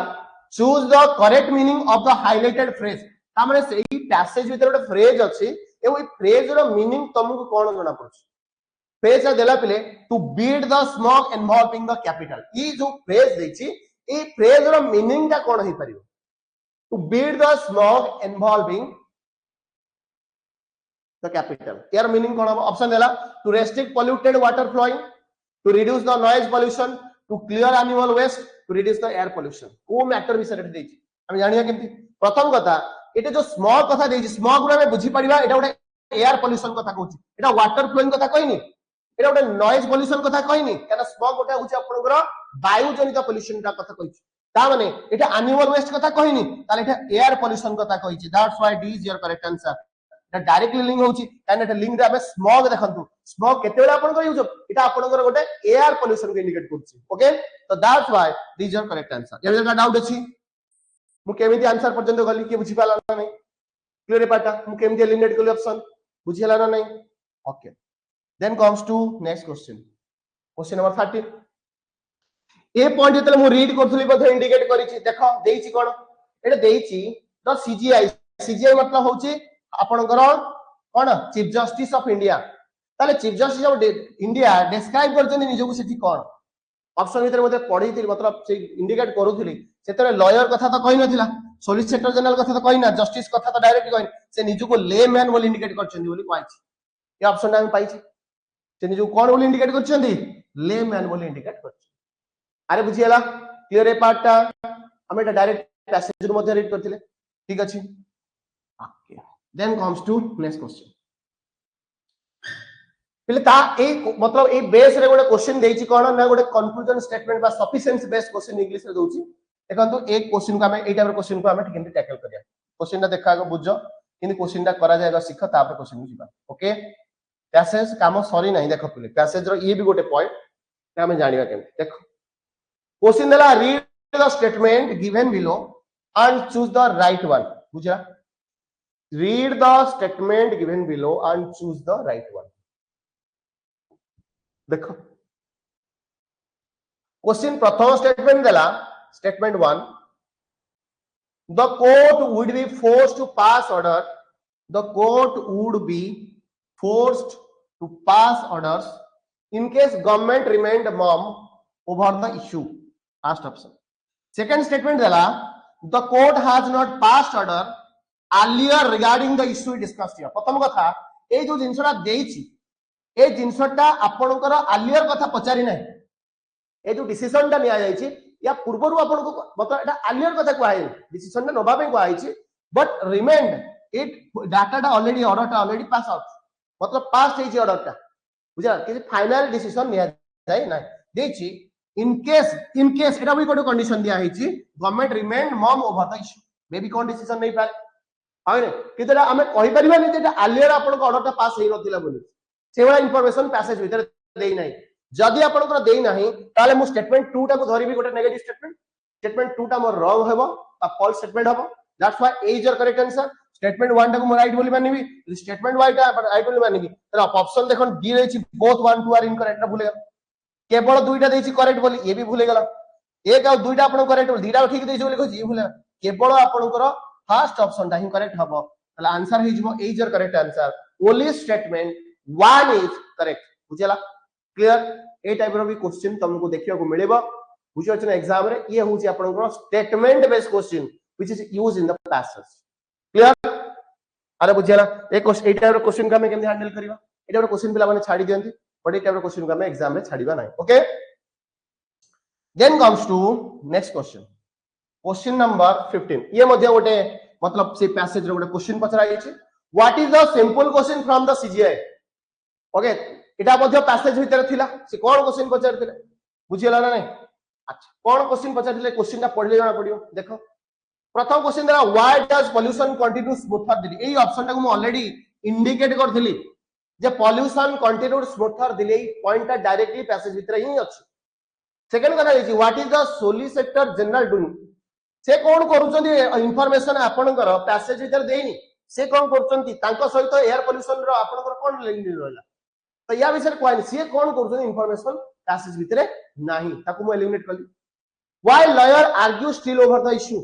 Speaker 1: choose the correct meaning of the highlighted phrase ता माने सेही पैसेज भीतर एक फ्रेज अछि ए ओई फ्रेज रो मीनिंग तुमको कोन जणा पड़छ फ्रेज देला पिले to beat the smog involving the capital ई जो फ्रेज देछि ए फ्रेज रो मीनिंग ता कोन हे परिबो to beat the smog involving the capital यार मीनिंग कोन हो ऑप्शन देला to restrict polluted water flowing to reduce the noise pollution to clear annual waste to reduce the air pollution को मैटर विषय रे देछि हम जानिया केमती प्रथम कथा एटे जो स्मॉग कथा देछि स्मॉग गुरा में बुझी पड़िबा एटा गोटे एयर पोल्यूशन कथा कहूची एटा वाटर फ्लोइंग कथा कहनी एटा गोटे नॉइज पोल्यूशन कथा कहनी काना स्मॉग गोटे होची आपनकर वायु जनित पोल्यूशन का कथा कहूची ता माने एटा एनिमल वेस्ट कथा कहनी ताले एटा एयर पोल्यूशन कथा कहूची that's why D is your correct answer एटा डायरेक्टली लिंक होची काना एटा लिंक रे हमें स्मॉग देखंतु स्मॉग केते बेला आपनकर यूज एटा आपनकर गोटे एयर पोल्यूशन के इंडिकेट करची ओके तो that's why D is your correct answer ये का डाउट अछि मु केमिति आंसर पर्यंत गली के बुझी पाला ना नहीं क्लियर पाटा मु केमिति एलिमिनेट कली ऑप्शन बुझी हला ना नहीं okay then comes to next question number 13 ए पॉइंट जतले मु रीड करथली बथे इंडिकेट करिछि देखो देइछि कोन एटा देइछि द सीजीआई मतलब होछि आपनकर कोन चीफ जस्टिस ऑफ इंडिया ताले chief justice of India describe करछन निजो सेठी कोन ऑप्शन भीतर मते पढी थी मतलब से इंडिकेट करूथली सेतरे लॉयर कथा तो कहि नथिला सॉलिसिटर जनरल कथा तो कहि ना जस्टिस कथा तो डायरेक्ट कहि से निजो को ले मैन बोली इंडिकेट करछन बोली पाइछि ये ऑप्शन हम पाइछि से निजो कोन बोली इंडिकेट करछन ले मैन बोली इंडिकेट करछन अरे बुझियला क्लियर ए पार्टटा हम एटा डायरेक्ट पैसेज रो मध्ये रीड करथिले ठीक अछि okay then comes to next question पहले ता ए मतलब ए बेस रे गोटे क्वेश्चन देइछि कोन ना गोटे कंक्लूजन स्टेटमेंट बा सफिशिएंसी बेस्ड क्वेश्चन इंग्लिश रे दोछि देखंतु एक क्वेश्चन को हमें एटा क्वेश्चन को हमें केमति टैकल करिया क्वेश्चन ता देखा को बुझो किंतु क्वेश्चन ता करा जाएगा सिख तापर क्वेश्चन जिबा ओके पैसेज काम सरी नहीं देखो पहले पैसेज रो ये भी गोटे पॉइंट हमें जानिबा केमति देखो क्वेश्चन देला read the statement given below and choose the right one बुझा read the statement given below and choose the right one देखो क्वेश्चन प्रथम स्टेटमेंट देला statement 1 the court would be forced to pass order the court would be forced to pass orders in case government remained mum over the issue first option second statement dela the court has not passed order earlier regarding the issue discussed here प्रथम कथा ए जो जिंसटा देइछि ए जिंसटा आपनकर earlier कथा पचारि नै ए जो decision टा निया जाइछि या पूर्वरु आपन को मतलब एटा earlier कथा को आइ डिसीजन टा नबा पे को आइछि बट रिमेंड इट डाटा टा ऑलरेडी ऑर्डर टा ऑलरेडी पास आउट मतलब पास हेछि ऑर्डर टा बुझा कि फाइनल डिसीजन निया जाय नै देछि इन केस एटा भी कोन कंडीशन दिया हेछि गवर्नमेंट रिमेंड मम over the issue may be cone decision नै पारे हाने कितरा हमें कहि परिबा नै जे earlier आपन को ऑर्डर टा पास हेइ नथिला बोली सेवला इंफॉर्मेशन पैसेज भीतर देई नै जदि आपन देई नाही ताले मु स्टेटमेंट 2 टा को धरिबी गोटे नेगेटिव स्टेटमेंट 2 टा मोर रॉन्ग हेबो आ फॉल्स स्टेटमेंट हेबो that's why A is your correct answer statement 1 टा को मु राइट बोली मानिबी स्टेटमेंट वाई टा राइट बोली मानिबी तर ऑप्शन देखन डी रहिछि बोथ 1 2 आर इनकरेक्ट भूले केवल दुईटा देछि करेक्ट बोली ये भी भूले गेला एक आ दुईटा आपन करेक्ट बोली दीटा ठीक देछि बोली कहछि ये भूले केवल आपनकर फर्स्ट ऑप्शन टा ही करेक्ट हबो तले आंसर हे जिवो A is your correct answer only statement 1 is correct बुझला क्लियर ए टाइप रो भी क्वेश्चन तुमको देखियो को मिलेबो बुझियो छ एग्जाम रे ये होची आपन statement based question which is used in the passage clear अरे बुझियला ए टाइप रो क्वेश्चन का हम केम हैंडल करबा ए टाइप रो क्वेश्चन पिला माने छाडी दियंती बट ए टाइप रो क्वेश्चन का हम एग्जाम रे छाडीबा नाही okay then comes to next question number 15 ये मध्ये गोटे मतलब से पैसेज रो गोटे क्वेश्चन पचरा आइछि what is the simple question from the CJI okay एटा मध्ये पैसेज भीतर थिला से कोन क्वेश्चन पचारथिले बुझियला ना नहीं अच्छा कोन क्वेश्चन पचारथिले क्वेश्चन ता पढले जाना पडियो देखो प्रथम क्वेश्चन देला why does pollution continue smoother दिली एई ऑप्शन ता को म ऑलरेडी इंडिकेट करथिली जे पोल्यूशन कंटिन्यू स्मूथर दिले पॉइंट ता डायरेक्टली पैसेज भीतर ही अछि सेकंड कथा है what is the solicitor general doing से कोन करूचंदी इंफॉर्मेशन आपनकर पैसेज भीतर देइनी से कोन करूचंती तांको सहित एयर पोल्यूशन रो आपनकर कोन लिंक रहला तो या विषय कोइन सी कोन करूचंदी इंफॉर्मेशन पैसेज भीतर नाही ताको म एलिमिनेट करली why lawyer argue still over the issue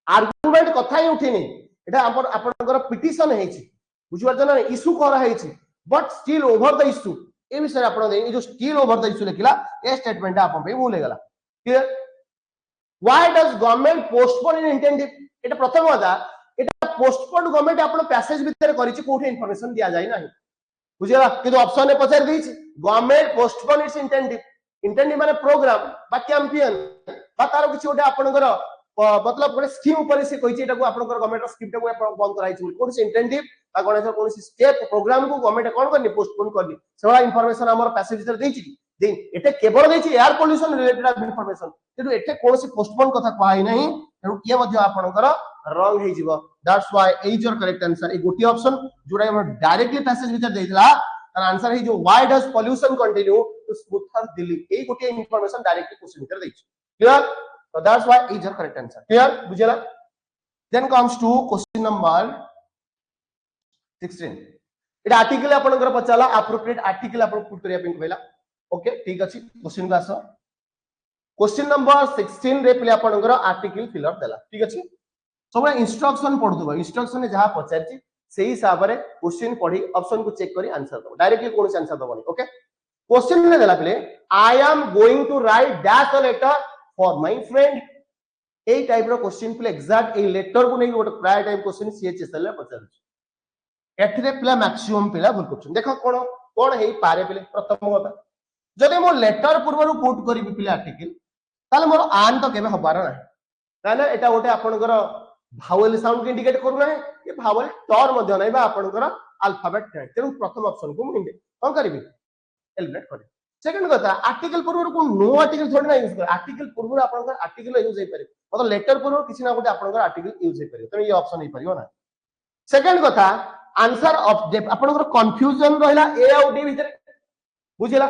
Speaker 1: argument कथा ही उठिनी एटा आपनकर पिटिशन हेछि बुझि परछ ना इश्यू करा हेछि but still over the issue ए विषय आपण दे जो स्टिल ओवर द इश्यू लिखला ए स्टेटमेंट आपन पे भूल गेला clear why does government postpone in incentive एटा प्रथम होता एटा पोस्टपोन गवर्नमेंट आपन पैसेज भीतर करिछि कोठे इंफॉर्मेशन दिया जाय नाही बुझिला किंतु ऑप्शन ने पचार दैछि गवर्नमेंट पोस्टपोन इट्स इंटेंटिव माने प्रोग्राम बा कैंपेन बा तारो किछि ओटा आपनकर मतलब गोटे स्कीम ऊपर से कहिछि एटा को आपनकर गवर्नमेंट स्कीम टा को बंद कराइ छि कोन से इंटेंटिव आ गणेश कोन से स्टेप प्रोग्राम को गवर्नमेंट कोन करनी पोस्टपोन करनी सेवा इंफॉर्मेशन हमर पैसेज भीतर देछि कि दे एटे केवल देछि एयर पोल्यूशन रिलेटेड इंफॉर्मेशन किंतु एटे कोन से पोस्टपोन कथा कहै नहीं तेणु ये मध्ये आपनकर रॉन्ग हे जिवो that's why is your correct answer A गोटी ऑप्शन जोडा हम डायरेक्टली पैसेज भीतर देइला और आंसर है जो why does pollution continue to smother Delhi ए गोटी इंफॉर्मेशन डायरेक्टली क्वेश्चन भीतर देछि clear so that's why is your correct answer clear bujela then comes to question number 16 it article आपनकर पचाला appropriate article आपन पुट करिया पिन कहला ओके ठीक अछि क्वेश्चन को आसो क्वेश्चन नंबर 16 रे पले आपनकर आर्टिकल फिलर देला ठीक अछि सब इंस्ट्रक्शन पढ दबो इंस्ट्रक्शन ने जहां पचारछि सेही हिसाब रे क्वेश्चन पढी ऑप्शन को चेक करी आंसर दबो डायरेक्टली कोन से आंसर दबो ओके क्वेश्चन ने देला पले I am going to write that a letter for my friend ए टाइप रो क्वेश्चन प्ले एग्जैक्ट ए लेटर को नहीं गोटे प्राय टाइप क्वेश्चन CHSL रे पचार एथरे प्ले मैक्सिमम पिला भूल करछन देखो कोन हेई पारे पिले प्रथम कथा जदि मो लेटर पूर्वरु कोट करिबि पिले आर्टिकल ताले मोर आन तो केबे हबार ना काना एटा गोटे आपनकर भावेल साउंड के इंडिकेट करू ना ये भावेल टॉर मध्ये नै बा आपनकर अल्फाबेट तेनु प्रथम ऑप्शन को मु कोन करिबि एलिमिनेट करि सेकंड कथा आर्टिकल पूर्व को नो आर्टिकल थोड़ी ना यूज कर आर्टिकल पूर्व आपनकर आर्टिकल यूज हे पारे मतलब लेटर पूर्व किसी ना गोटे आपनकर आर्टिकल यूज हे पारे त ये ऑप्शन हे परियो ना सेकंड कथा आंसर ऑफ आपनकर कंफ्यूजन रहला ए और डी भीतर बुझिला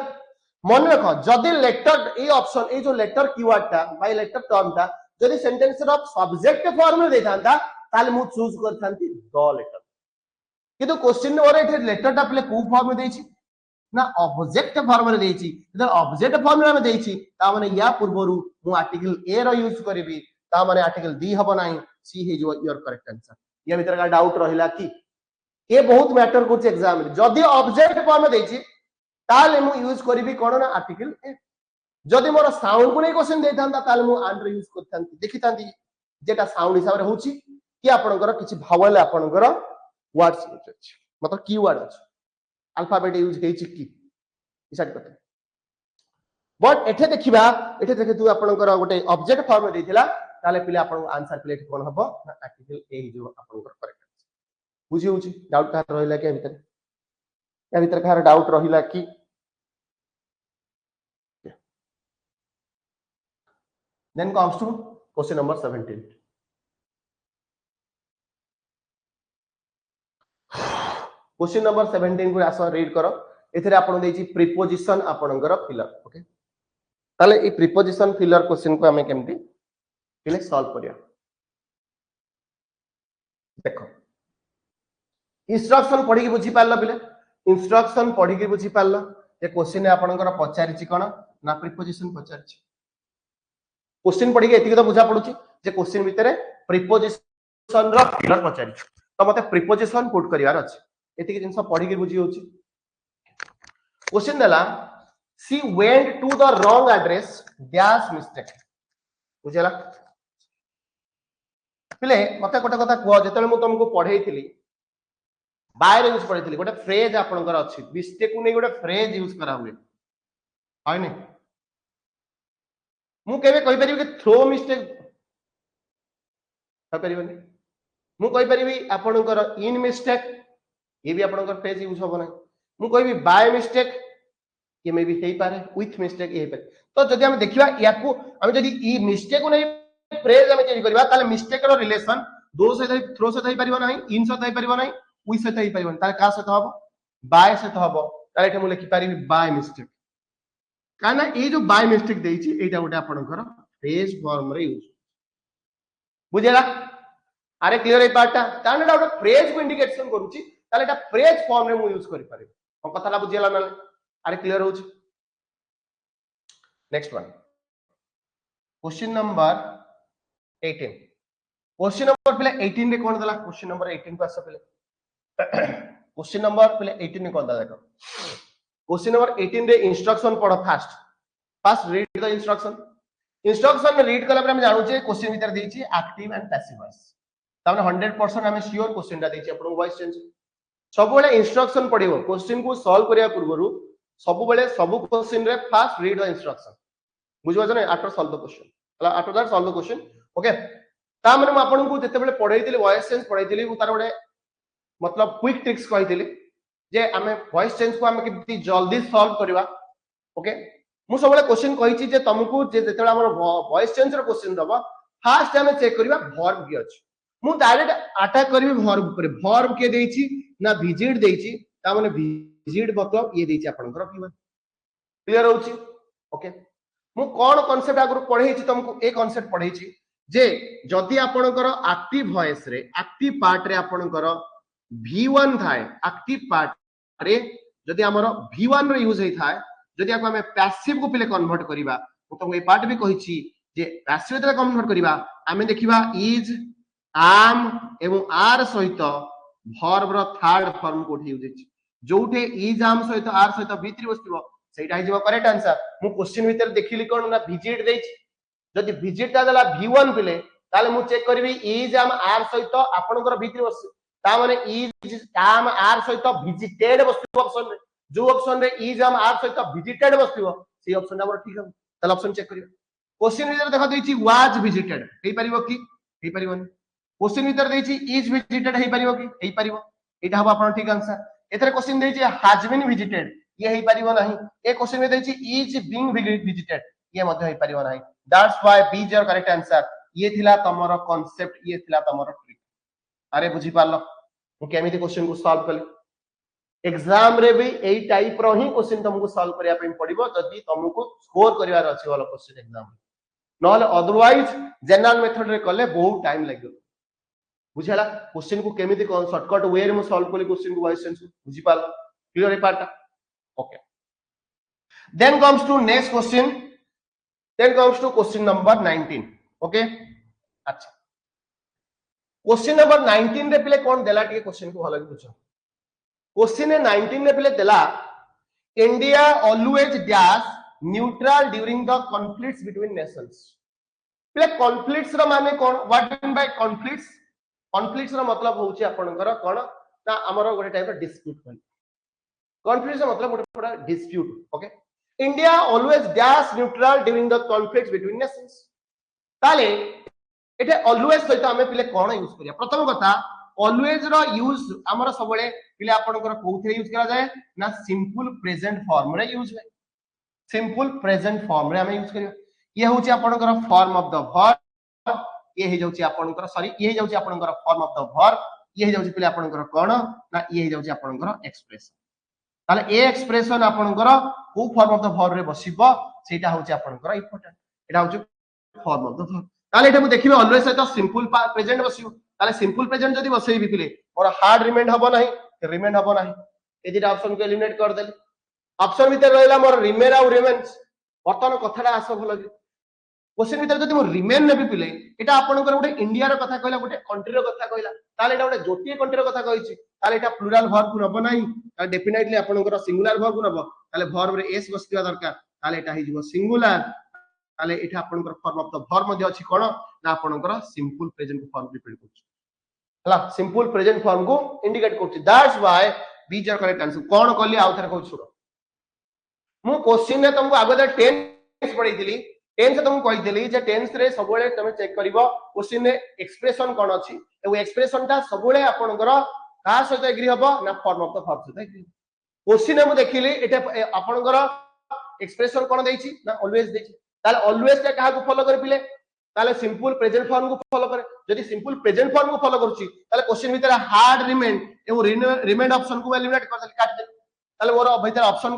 Speaker 1: मन रखो जदी लेटर ए ऑप्शन ए जो लेटर कीवर्ड ता बाय लेटर टर्म ता जदी सेंटेंस ऑफ सब्जेक्ट फॉर्म में देथांता ताले मु चूज करथांती द लेटर किंतु क्वेश्चन और एठे लेटर ता पले को फॉर्म में देछि ना ऑब्जेक्ट फॉर्म रे देछि जब ऑब्जेक्ट फॉर्म रे में देछि ता माने या पूर्वरु मु आर्टिकल ए रो यूज करबी ता माने आर्टिकल डी हबो नाही सी हे जो योर करेक्ट आंसर या भीतर का डाउट रहिला कि ए बहुत मैटर करछ एग्जाम रे जदी ऑब्जेक्ट फॉर्म में देछि ताले मु यूज करबी कोन ना आर्टिकल ए जदी मोर साउंड को नै क्वेश्चन देथांता ताले मु आन रे यूज करथांती देखितांती जेटा साउंड हिसाब रे होछि कि आपनकर किछि भावल आपनकर वर्ड्स अछि मतलब कीवर्ड अछि अल्फाबेट यूज हे चिक्की डिसाइड करते बट एठे देखिबा एठे देखे तू आपनकर गोटे ऑब्जेक्ट फॉर्म में देथिला ताले पिले आपन आंसर प्लेट कोन हबो ना आर्टिकल ए जो आपनकर करेक्ट बुझी होची डाउट का रहिला के भीतर का डाउट रहिला कि then comes to question number 17 question number 17 को आसो रीड करो एथरे आपण देछि प्रीपोजिशन आपनकर फिलर ओके ताले ए प्रीपोजिशन फिलर क्वेश्चन को हमें केमती पिले सॉल्व करिया देखो इंस्ट्रक्शन पढी के बुझी पारला पिले इंस्ट्रक्शन पढी के बुझी पारला ए क्वेश्चन आपनकर पचारिछि कोन ना प्रीपोजिशन पचारिछि क्वेश्चन पढी के एतिक तो बुझा पडुछि जे क्वेश्चन भितरे प्रीपोजिशन रो फिलर पचारिछि तो मते प्रीपोजिशन पुट करिवार अछि एतिक जिंस पढी के बुझी होछि क्वेश्चन देला she went to the wrong address dash mistake बुझला पिले मते कोटा कथा को जेतले मु तुमको पढेइथिली बाय रे यूज पढेइथिली गोटे फ्रेज आपनकर अछि मिस्टेक को नै गोटे फ्रेज यूज करा हुए हाय नै मु केबे कहि परिबे कि थ्रो मिस्टेक कहि परिबे मु कहि परिबे आपनकर इन मिस्टेक ये भी आपनकर फ्रेज यूज होबो नै मु कहबी बाय मिस्टेक ये मे भी हेई पारे विथ मिस्टेक ये पारे तो जदि हम देखिबा याकू हम जदि ई मिस्टेक को नै फ्रेज हम चेंज करबा ताले मिस्टेक रो रिलेशन दो से थ्रो से थई परिबो नाही इन से थई परिबो नाही विथ से थई परिबो ताले का से हबो बाय से हबो ताले एठे मु लिखि परिबी बाय मिस्टेक काना ए जो बाय मिस्टेक देइछि एटा गोटे आपनकर फ्रेज फॉर्म रे यूज बुझेला अरे क्लियर ए पार्टटा ताने गोटे फ्रेज को इंडिकेशन करूछि ताले एटा फ्रेज फॉर्म रे मु यूज करि पारे हम कथाला बुझेला ना अरे क्लियर होछि next one question number 18 question number पहले 18 रे कोन दला क्वेश्चन नंबर 18 को आसा पहले क्वेश्चन नंबर पहले 18 रे कोन दा देखो क्वेश्चन नंबर 18 रे इंस्ट्रक्शन पढो फर्स्ट रीड द इंस्ट्रक्शन में रीड कला पर हम जानू छे क्वेश्चन भीतर देछि एक्टिव एंड पैसिव वॉइस ताने 100% हमें श्योर क्वेश्चन दा देछि अपन वॉइस चेंज सब बेले इंस्ट्रक्शन पढिबो क्वेश्चन को सॉल्व करिया पूर्वरु सब बेले सब क्वेश्चन रे फर्स्ट रीड द इंस्ट्रक्शन बुझिबो नै after solve the question after that solve the question okay ता माने म आपन को जते बेले पढाइतिली वॉइस चेंज पढाइतिली मु तार गोटे मतलब क्विक ट्रिक्स कहितिली जे आमे वॉइस चेंज को आमे किति जल्दी सॉल्व करबा ओके मु सबले क्वेश्चन कहिछि जे तुमको जे जते हमर वॉइस चेंज रो क्वेश्चन दबा फास्ट आमे चेक करबा वर्ब की अछि मु डायरेक्ट अटैक करबी वर्ब पर वर्ब के देछि ना विजिट देछि ता माने विजिट मतलब ये देछि आपन को V1 क्लियर होछि ओके मु कोन कांसेप्ट आगु पढेछि तुमको ए कांसेप्ट पढेछि जे जदि आपनकर एक्टिव वॉइस रे एक्टिव पार्ट रे आपनकर V1 थाए एक्टिव पार्ट रे जदि हमर V1 रे यूज होई थाए जदि आको हमें पैसिव को पहिले कन्वर्ट करिबा तो ए पार्ट भी कहिछि जे पैसिव रे कन्वर्ट करिबा हमें देखिबा इज am एवं आर सहित वर्ब रो थर्ड फॉर्म कोठी यूज होछि जोठे इज am सहित आर सहित V3 बसतिबो सेटा हिजबो करेक्ट आंसर मु क्वेश्चन भीतर देखिली कोन ना विजिट देछि जदि विजिट ता देला V1 पिले ताले मु चेक करबी इज am आर सहित आपनकर V3 बस ता माने इज am आर सहित विजिटेड बसतिबो ऑप्शन रे जो ऑप्शन रे इज am आर सहित विजिटेड बसतिबो से ऑप्शन हमर ठीक हम ताले ऑप्शन चेक करियो क्वेश्चन भीतर देखा देछि वाज विजिटेड हेई परिबो की हेई परिबोनी क्वेश्चन भीतर देछि इज विजिटेड हेई परिबो की हेई परिबो एटा हबो आपन ठीक आंसर एथरे क्वेश्चन देछि हैज बीन विजिटेड ये हेई परिबो नाही ए क्वेश्चन में देछि इज बीइंग विजिटेड ये मध्ये हेई परिबो नाही that's why B is your correct answer ये थिला तमरो कांसेप्ट ये थिला तमरो ट्रिक अरे बुझी पालो मु केमिति क्वेश्चन को सॉल्व कली एग्जाम रे भी एई टाइप रो ही क्वेश्चन तुमको सॉल्व करिया पे पड़िबो जदी तुमको स्कोर करिवार अछि वाला क्वेश्चन एग्जाम नहले अदरवाइज जनरल मेथड रे कले बहुत टाइम लागो बुझिला क्वेश्चन को केमिति कोन शॉर्टकट वे रे मु सॉल्व कली क्वेश्चन को वॉइस सेंस बुझी पालो क्लियर ए part okay then comes to next question then comes to question number 19 okay अच्छा क्वेश्चन नंबर 19 रे पले कोन देला टिके क्वेश्चन को अलग पूछो क्वेश्चन 19 रे पले देला India always dash neutral during the conflicts between Nations पले कॉन्फ्लिक्ट्स रो माने कोन व्हाट मीन बाय कॉन्फ्लिक्ट्स रो मतलब होउची आपनकर कोन ना हमरो गोटे टाइप डिस्प्यूट कोन कॉन्फ्लिक्ट्स रो मतलब गोटे dispute okay India always dash neutral during the conflicts between Nations ताले एटे ऑलवेज सहित हमें पिले कोन यूज करिया प्रथम कथा ऑलवेज रो यूज हमर सबले पिले आपनकर कोउथे यूज करा जाय ना सिंपल प्रेजेंट फॉर्म रे यूज होय सिंपल प्रेजेंट फॉर्म रे हमें यूज करिया ये होची आपनकर फॉर्म ऑफ द वर्ब ये हे जाउची आपनकर सॉरी ये हे जाउची आपनकर फॉर्म ऑफ द वर्ब ये हे जाउची पिले आपनकर कोन ना ये हे जाउची आपनकर एक्सप्रेशन ताले ए एक्सप्रेशन आपनकर को फॉर्म ऑफ द वर्ब रे बसिबो सेटा होची आपनकर इंपोर्टेंट एटा होची फॉर्म ऑफ द वर्ब ताले एटा मु देखिबे ऑलवेज सहित सिंपल प्रेजेंट बसिबो ताले सिंपल प्रेजेंट जदी बसैबी पिले और हार्ड रिमेंड हबो नाही रिमेंड हबो नाही ए दिटा ऑप्शन को एलिमिनेट कर देली ऑप्शन भीतर रहला मोर रिमेन और रिमेन्स वर्तमान कथाटा आसो भलो क्वेश्चन भीतर जदी मो रिमेन नेबी पिले एटा आपनकर गोटे इंडिया रो कथा कहला गोटे कंट्री रो कथा कहला ताले एटा गोटे जोटिए कंट्री रो कथा कहिछि ताले एटा प्लुरल वर्ब को नबो नाही ताले डेफिनेटली आपनकर सिंगुलर वर्ब को नबो ताले वर्ब रे एस बसतिवा दरकार ताले एटा हि जिवो सिंगुलर ताले एटा आपनकर फॉर्म ऑफ द वर्ब मध्ये अछि कोन ना आपनकर सिंपल प्रेजेंट फॉर्म डिपेंड करछि हला सिंपल प्रेजेंट फॉर्म को इंडिकेट करछि that's why B is your correct answer कोन कहली आउ थरे कहू छुरो मु क्वेश्चन ने तुमको आगे टेंस पढैतिली टेंस तुमको कहितली जे टेंस रे सबले तमे चेक करिवो क्वेश्चन रे एक्सप्रेशन कोन अछि ए एक्सप्रेशन ता सबले आपनकर का सहित एग्री हबो ना फॉर्म ऑफ द वर्ब सहित एग्री क्वेश्चन मु देखिली एटा आपनकर एक्सप्रेशन कोन देछि ना ऑलवेज देछि ताले ऑलवेज ता काहा को फॉलो कर पिले ताले सिंपल प्रेजेंट फॉर्म को फॉलो करे जदी सिंपल प्रेजेंट फॉर्म को फॉलो करछि ताले क्वेश्चन भीतर हार्ड रिमेन एवं रिमेंड ऑप्शन को एलिमिनेट कर देली काट दे ताले मोर भीतर ऑप्शन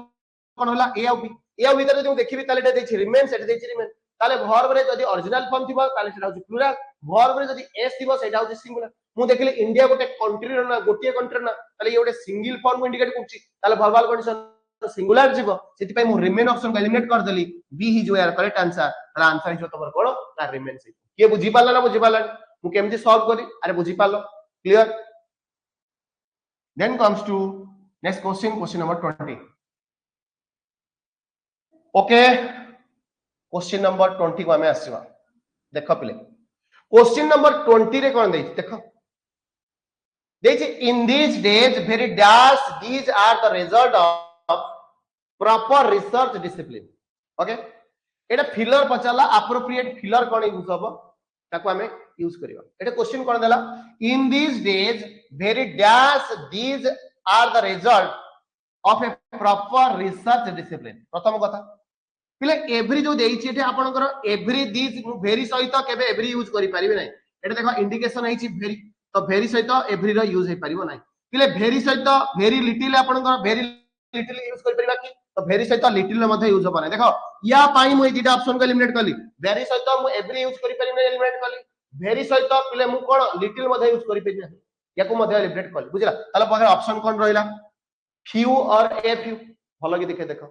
Speaker 1: कोन होला ए और बी ए और भीतर जदी देखिबी ताले एटा देछि रिमेन सेटा देछि रिमेन ताले वर्ब रे जदी ओरिजिनल फॉर्म थिबो ताले सेटा होछि प्लुरल वर्ब रे जदी एस थिबो सेटा होछि सिंगुलर मु देखिले इंडिया गोटे कंट्री रो ना गोटिए कंट्री ना ताले ये गोटे सिंगल फॉर्म को इंडिकेट करछि ताले वर्बल कंडीशन सिंगुलर जीवो सेति पय मु रिमेन ऑप्शन को एलिमिनेट कर देली बी ही जो यार करेक्ट आंसर ताला आंसर हिजो तमर कोन ना रिमेन से के बुझी पाला ना बुझी पाला मु केमति सॉल्व करी अरे बुझी पालो clear then comes to next question number 20 okay question number 20 को हमें आसीबा देखो पिले क्वेश्चन नंबर 20 रे कोन देछि देखो देछि in this days very dash these are the result of proper research discipline okay एटा फिलर पचाला एप्रोप्रिएट फिलर कोन यूज हबो ताको हमें यूज करियो एटा क्वेश्चन कोन देला in this days very dash these are the result of a proper research discipline प्रथम कथा पिले एवरी जो देइछि एटा आपनकर एवरी दिस वेरी सहित केबे एवरी यूज करि परिबे नै एटा देखो इंडिकेशन हैछि वेरी तो वेरी सहित एवरी रो यूज हे परिबो नै पिले वेरी सहित वेरी लिटिल आपनकर वेरी लिटिल यूज करि परिबा कि तो वेरी सहित लिटिल रे मध्ये यूज होबा नै देखो या पाई मु एटा ऑप्शन को एलिमिनेट करली वेरी सहित मु एवरी यूज करि परिबे एलिमिनेट करली वेरी सहित पिले मु कोन लिटिल मध्ये यूज करि परिबे या को मध्ये एलिमिनेट करली बुझला ताले पगे ऑप्शन कोन रहिला फ्यू और ए फ्यू भलो कि देखे देखो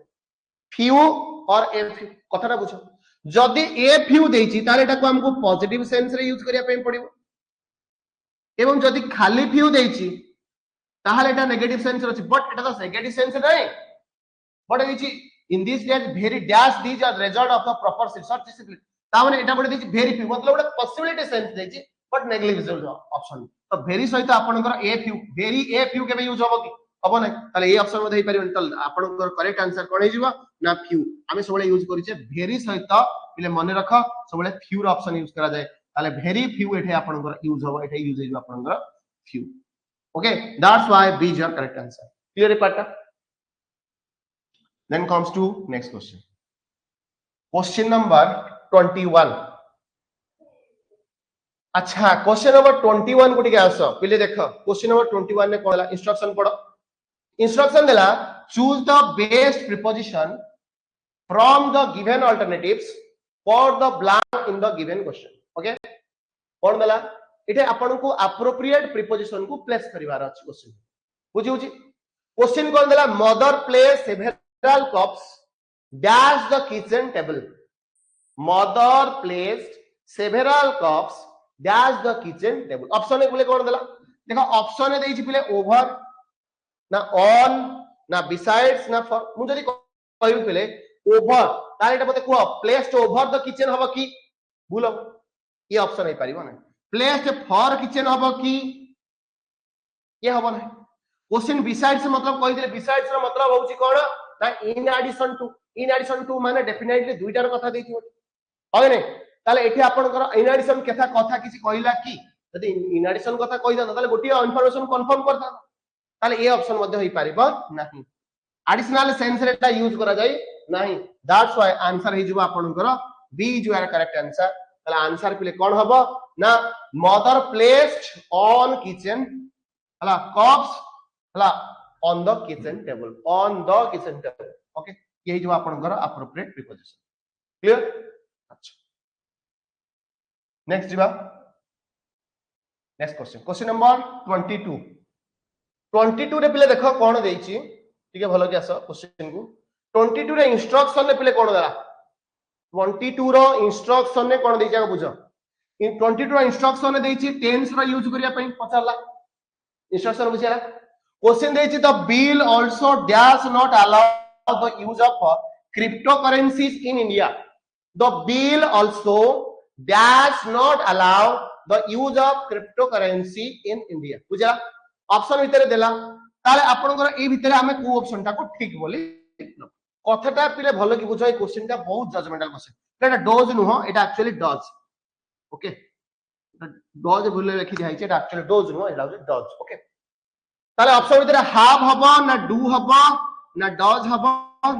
Speaker 1: फ्यू और ए फ्यू कथाटा बुझो जदि ए फ्यू देइछि ताले एटा को हमको पॉजिटिव सेंस रे यूज करिया पे पड़िबो एवं जदि खाली few देइछि ताहाले Etah negative sense रछि but एटा तो नेगेटिव सेंस नै बट देइछि in this days very dash these are result of the proper research discipline ता माने एटा बडे देइछि वेरी फ्यू मतलब एटा पॉसिबिलिटी सेंस देइछि बट नेग्लिजिबल ऑप्शन तो वेरी सहित आपनकर a few very a few केबे यूज होबो कि हबो नै ताले ए ऑप्शन मध्ये परिबन तल आपनकर करेक्ट आंसर कोन हिजिबो ना फ्यू आमे सबले यूज करिचे वेरी सहित पिले मने रख सबले फ्यू रो ऑप्शन यूज करा जाय ताले वेरी फ्यू एठे आपनकर यूज होबो एठे यूज हिजिबो आपनकर few okay that's why B is your correct answer clear part then comes to next question number 21 अच्छा क्वेश्चन नंबर 21 को टिके आसो पिले देखो क्वेश्चन नंबर 21 ने कोला इंस्ट्रक्शन पढ़ो इंस्ट्रक्शन देला choose the best preposition from the given alternatives for the blank in the given question okay कोन देला इटे आपन को एप्रोप्रिएट प्रीपोजिशन को प्लेस करिवार अछि क्वेश्चन बुझी होची क्वेश्चन कोन देला mother place several cups dash the kitchen table mother placed several cups dash the kitchen table option A बोले कोन देला देखो ऑप्शन ए देइछि पिले ओवर ना ऑन ना बिसाइड्स ना फॉर मु जदी कहू पिले ओवर तार एटा मते को प्लेस्ड ओवर द किचन हबो की बोलो ये ऑप्शन हे परिबो ना प्लेस्ड फॉर किचन हबो की ये हबो ना क्वेश्चन बिसाइड्स मतलब कहि दिले बिसाइड्स रो मतलब होउची कोन ना इन एडिशन टू माने डेफिनेटली दुईटार कथा देइछि होय नै ताले एठी आपनकर इन एडिशन केथा कथा किछि कहिला की जदी इन एडिशन कथा कहि दा ताले गोटी इन्फॉर्मेशन कंफर्म करता ताले ए ऑप्शन मध्ये होई परिबो नाही एडिशनल सेंस रे ता यूज करा जाय नाही दैट्स व्हाई आंसर हि जिवो आपनकर B is your correct answer ताले आंसर पिले कोन हबो ना मदर प्लेस्ड ऑन किचन हला कप्स हला on the kitchen table okay यही जो आपनकर एप्रोप्रिएट प्रीपोजिशन क्लियर अच्छा नेक्स्ट जीवा नेक्स्ट क्वेश्चन नंबर 22 रे पिले देखो कोन देइछि ठीक है भलो कि आसो क्वेश्चन को 22 रे इंस्ट्रक्शन ने पिले कोन देला 22 रो इंस्ट्रक्शन ने कोन देइछि बुझो इन 22 रो इंस्ट्रक्शन ने देइछि टेंस रो यूज करिया पई पचारला इंस्ट्रक्शन बुझियाला क्वेश्चन देइछि the bill also dash not allow the use of cryptocurrencies in India the bill also dash not allow the use of cryptocurrency in India बुझला ऑप्शन भितरे देला ताले आपनकर ए भितरे हमें को ऑप्शन टा को ठीक बोली कथाटा पिले भलो कि बुझो ए क्वेश्चन टा बहुत judgemental question Etah does नुहो Etah actually does okay does भूले लिखि जाय छै एटा actually does नुहो Etah does okay ताले ऑप्शन भितरे हाव हबो ना डू हबो ना डज हबो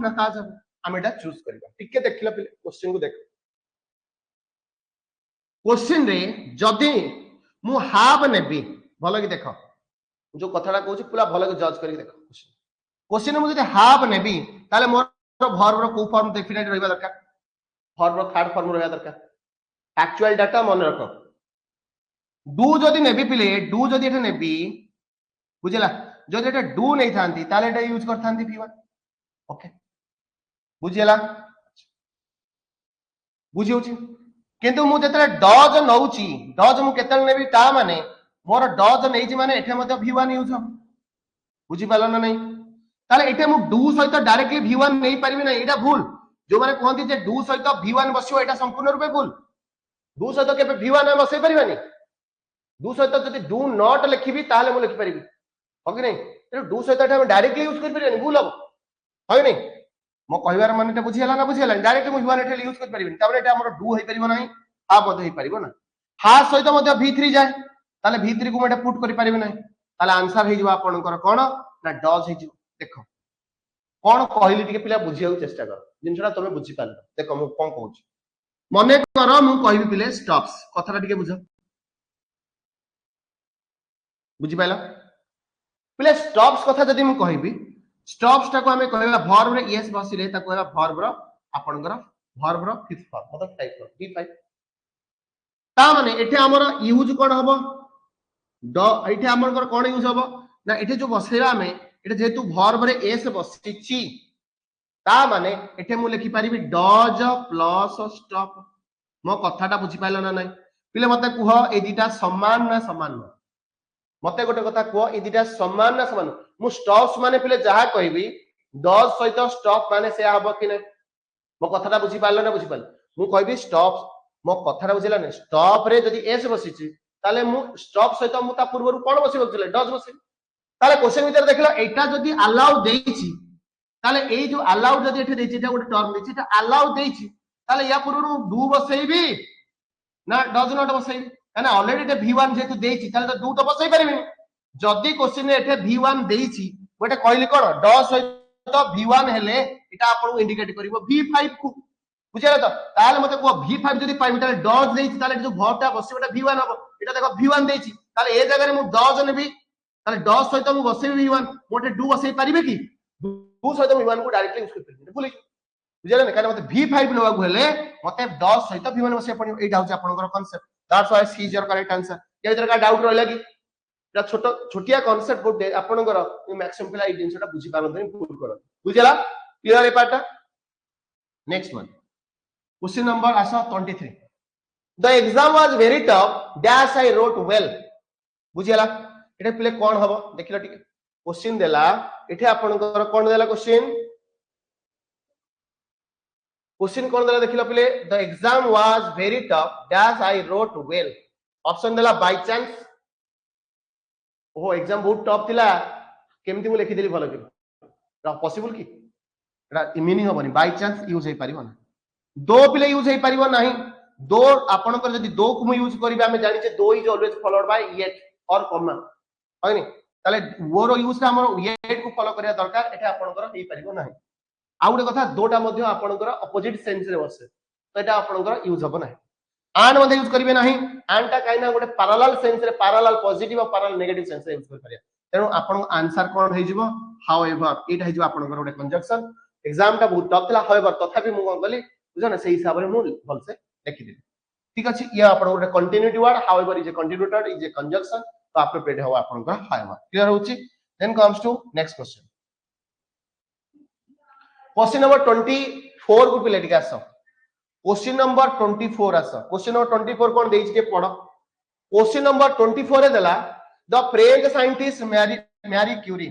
Speaker 1: ना काज हबो हम एटा चूज करबा ठीक है देखिला पिले क्वेश्चन को देख क्वेश्चन रे जदी मु हाव नेबी भलो कि देखो जो कथाटा कहू पूरा भलो कि जज करी देखो क्वेश्चन मु जदी हाव नेबी ताले मोर वर्ब रो को फॉर्म डेफिनेट रहबा दरकार वर्ब रो थर्ड फॉर्म रहबा दरकार एक्चुअल डाटा मन रखो डू जदी नेबी पिले डू जदी एटा नेबी बुझला जदी एटा डू नै थांती ताले एटा यूज कर थांती v1 ओके बुझियला बुझियो छी किंतु मु जतरा डज नउची डज मु केतल नेबी ता माने मोर डज नै जी माने एठे मते v1 यूज हो बुझि पालो ना नै ताले एठे मु डू सहित डायरेक्टली v1 नै परिबे नै एटा भूल जो माने कहंती जे डू सहित v1 बसियो एटा संपूर्ण रूपे भूल डू सहित केबे v1 हम बसै परिबानी डू सहित जदी डू नॉट लिखिबी ताले मु लिखि परिबी हो कि नै ए डू सहित एठे हम डायरेक्टली यूज कर परिबानी भूल हो कि नै मो कहिवार माने बुझियला ना बुझियला डायरेक्ट मु v1 एठे यूज कर परिबिन ताबरे एटा हमर डू होई परिबो नाही हाफ बद होई परिबो ना हाश सहित मध्य v3 जाए ताले v3 को मटे पुट करि परिबे नै ताले आंसर हे जिवो आपनकर कोन ना डज हे जिवो देखो कोन कहली टिके पिला बुझिया चेष्टा कर जिनछडा तमे बुझि पाल देखो मु कोन कहूची मने कर मु कहबी पिले स्टॉप्स कथरा टिके बुझ बुझि पाइला पिले स्टॉप्स कथा जदी मु कहबी स्टॉप्स टा को हमें कहला वर्ब रे यस बसिले ता कहला वर्ब रो आपनकर वर्ब रो फिफ्थ फॉर्म मतलब टाइप रो b5 ता माने एठे हमर यूज कोन हबो ड एठे हमर कोन यूज हबो ना एठे जो बसेला हमें एठे जेतु वर्ब रे एस बसिची ता माने एठे मु लिखि परिबी डज प्लस स्टॉप मो कथाटा बुझि पाइलो ना नै पिले मते कुह ए दिटा समान ना समान मते गोटे कथा कुह ए दिटा समान ना समान मु स्टॉप्स माने पिले जहा कहबी डज सहित स्टॉप माने से हबो कि नै मो कथाटा बुझि पाइलो ना बुझि पाइलो मु कहबी स्टॉप्स मो कथाटा बुझिला नै स्टॉप रे जदी एस बसिची ताले मु स्टॉप सहित मु ता पूर्व कोन बसि बखले डज बसि ताले क्वेश्चन भीतर देखला एटा जदी अलाउ देइची ताले ए जो अलाउ जदी एठे देइची एटा गोटे टर्म देइची एटा अलाउ देइची ताले या पूर्व मु डू बसैबी ना डज नॉट बसैबी काना ऑलरेडी एटा v1 जेतु देइची ताले तो डू तो बसै परिबी जदी क्वेश्चन एठे v1 देइची गोटे कहली कोन डज सहित v1 हेले एटा आपन इंडिकेट करिवो v5 को बुझिला तो ताले मते को v5 जदी पाइबी ताले डज देइची ताले जो वर्बटा बसिबो एटा v1 हबो एटा देखो v1 देइची ताले ए जगह रे मु डज नेबी ताले डज सहित मु बसैबी v1 मोटे डू बसै परिबे की डू सहित v1 को डायरेक्टली यूज कर परिबे बुझिला बुझिला नै काना मते v5 लेवा को हेले मते डज सहित v1 बसै पड़ियो एटा होची आपनकर concept that's why C is your correct answer ये इधर का डाउट रहला की एटा छोटो छोटिया कांसेप्ट बोटे आपनकर मैक्सिमम पिला ए जिंसटा बुझि पारन भूल करो बुझिला क्लियर ए part next one question number आसा 23 the exam was very tough dash I wrote well बुझिला एटा प्ले कोन हबो देखिला ठीक क्वेश्चन देला एठे आपनकर कोन देला क्वेश्चन कोन देला देखिला play the exam was very tough dash I wrote well option देला बाय चांस ओ एग्जाम बहुत टफ थिला केमति मु लिखि देली भलो कि पॉसिबल की एटा मीनिंग हबनी बाय चांस यूज हे परिबो ना दो पिले यूज हे परिबो नाही दो आपनकर जदी दो को मु यूज करिबा हमें जानि जे दो is always followed by yet और कॉमा होइनी ताले वोरो यूज ता हमर येट को फॉलो करिया दरकार एटा आपनकर हे परिबो नाही आ गुटे कथा दोटा मध्ये आपनकर अपोजिट सेंस रे बसे तो एटा आपनकर यूज हबो नाही आन मध्ये यूज करिवे नाही आनटा काइना गुटे parallel sense ray parallel positive और पैरेलल नेगेटिव सेंस रे यूज कर परिया तेनु आपन आंसर कोन हे जिवो हाउएवर एटा हे जिवो आपनकर गुटे कंजक्शन एग्जाम ता बहुत टफ थिला हाउएवर तथापि मु कोन गली बुझना से हिसाब रे मु भल से लिखि दे ठीक अछि ये आपन गुटे continuity word however is a continuator is a conjunction तो एप्रोप्रिएट हो आपनकर हाउएवर क्लियर होची then comes to next question question number 24 को पिले टिका आसो क्वेश्चन नंबर 24 आसो क्वेश्चन नंबर 24 कोन देइछ के पढो क्वेश्चन नंबर 24 रे देला the French scientist Marie Curie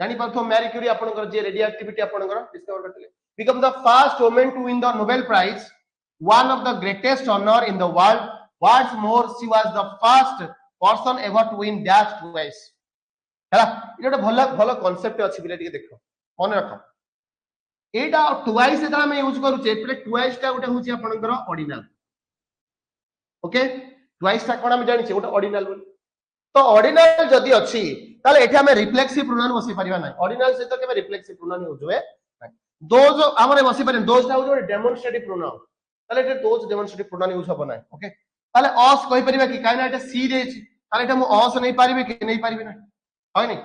Speaker 1: जानि परथो मैरी क्यूरी आपनकर जे रेडियो एक्टिविटी आपनकर डिस्कवर करथिले become the first woman to win the Nobel Prize, one of the greatest honor in the world. What's more, she was the first person ever to win that twice. हैला इटा भलो भलो concept अछि बिले टिके देखो मन रखो एटा ट्वाइस एटा हम यूज करू छे पले ट्वाइस टा गोटे होची आपनकर ऑर्डिनल ओके ट्वाइस टा कोन हम जानि छे गोटे ऑर्डिनल बोल तो ऑर्डिनल जदी अछि ताले एठी हम रिफ्लेक्सिव प्रोनाउन बसी परिबा नै ऑर्डिनल से तो केबे रिफ्लेक्सिव प्रोनाउन यूज होए दोज हमरे बसी परिन दोज टा होय डेमोन्स्ट्रेटिव प्रोनाउन ताले एठी दोज डेमोन्स्ट्रेटिव प्रोनाउन यूज होबो नै ओके ताले अस कहि परिबा कि काइना एटा सी देछि ताले एटा मु अस नै परिबे कि नै परिबे नै होय नै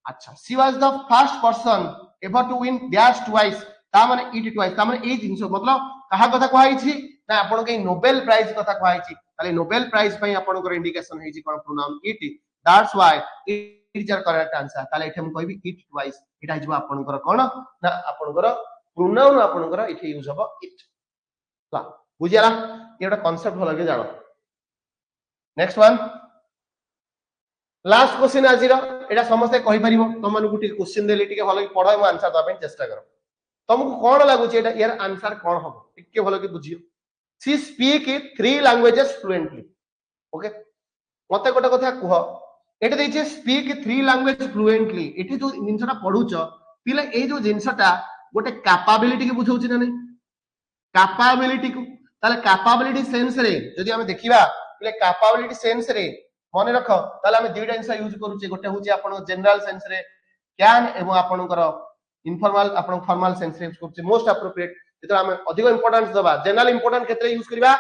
Speaker 1: अच्छा she was the first person ever to win dash twice ता माने इट ट्वाइस ता माने ए जिंस मतलब कहा कथा कहै छी ना आपन के नोबेल प्राइज कथा कहै छी ताले नोबेल प्राइज पई आपन को इंडिकेशन है जी कोन pronoun it that's why it is your correct answer ताले एठे हम कहबी इट ट्वाइस एटा हिजबो आपन को कोन ना आपन को प्रोनाउन आपन को इथे यूज होबो इट ला बुझियाला एटा कांसेप्ट भलो के जानो नेक्स्ट वन लास्ट क्वेश्चन आजिरो एटा समस्त कहि परिबो तुम मानु गुटी क्वेश्चन देली टिके भलो के पढाय म आंसर द पे चेष्टा करो तुमको कोन लागु छी एटा यार आंसर कोन होबो टिके भलो के बुझियो सी स्पीक 3 लैंग्वेजेस फ्लुएंटली ओके मते गोटे कथा कह एटा दैछे स्पीक 3 लैंग्वेज फ्लुएंटली एठी जो जिंसटा पढुछ पिले ए जो जिंसटा गोटे कैपेबिलिटी के बुझौछि ना नै कैपेबिलिटी को ताले कैपेबिलिटी सेंस रे जदि हम देखिबा बोले कैपेबिलिटी सेंस रे मन रख ताले हम दुईटा जिंस यूज करूचे गोटे होची आपण जनरल सेंस रे कैन एवं आपणकर इनफॉर्मल आपण फॉर्मल सेंस रे यूज करूचे मोस्ट एप्रोप्रिएट जेतो हम अधिक इंपोर्टेंस दबा जनरल इंपोर्टेंस केतरे यूज करबा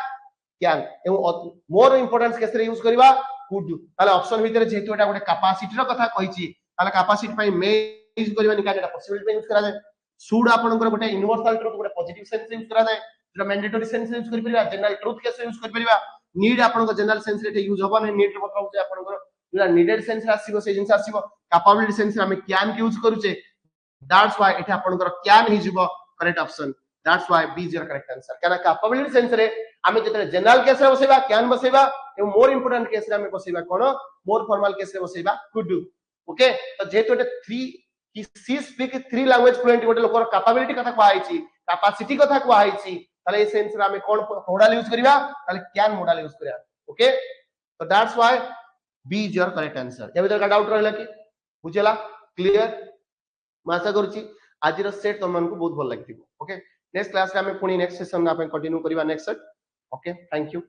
Speaker 1: कैन एवं मोर इंपोर्टेंस केतरे यूज करबा कुड ताले ऑप्शन भीतर जेहेतु एटा गोटे कैपेसिटी रो कथा कहिची ताले कैपेसिटी पई मे यूज करबानी का एटा पॉसिबिलिटी पे यूज करा जाय शुड आपणकर गोटे यूनिवर्सल ट्रुथ गोटे पॉजिटिव सेंस यूज करा जाय जो मैंडेटरी सेंस यूज कर परिबा जनरल ट्रुथ केस यूज कर परिबा नीड आपन जनरल सेंस रे यूज होबा नै नीड मतलब होचे आपन जो नीडेड सेंस आसीबो से जिंस आसीबो कैपेबिलिटी सेंस हम कैन यूज करूचे दैट्स व्हाई एटा आपन कैन ही जिवो correct option that's why B is your correct answer काना कैपेबिलिटी सेंस रे हम जते जनरल केस रे बसेबा कैन बसेबा ए मोर इंपोर्टेंट केस रे हम बसेबा कोन मोर फॉर्मल केस रे बसेबा कुड डू ओके तो जेतो 3 कि सी स्पीक 3 लैंग्वेज फ्लुएंट गोटे लोकर कैपेबिलिटी कथा को आइची कैपेसिटी कथा को आइची ताले ए सेंस रे हम कोन मॉडल यूज करिवा ताले कैन मॉडल यूज करिया ओके तो that's why B is your correct answer या भीतर का डाउट रहला कि बुझेला क्लियर मैं आशा करूची आज रो सेट तुम मन को बहुत भल लागिथिबो ओके नेक्स्ट क्लास रे हम पुनी नेक्स्ट सेशन में अपन कंटिन्यू करिवा next set okay thank you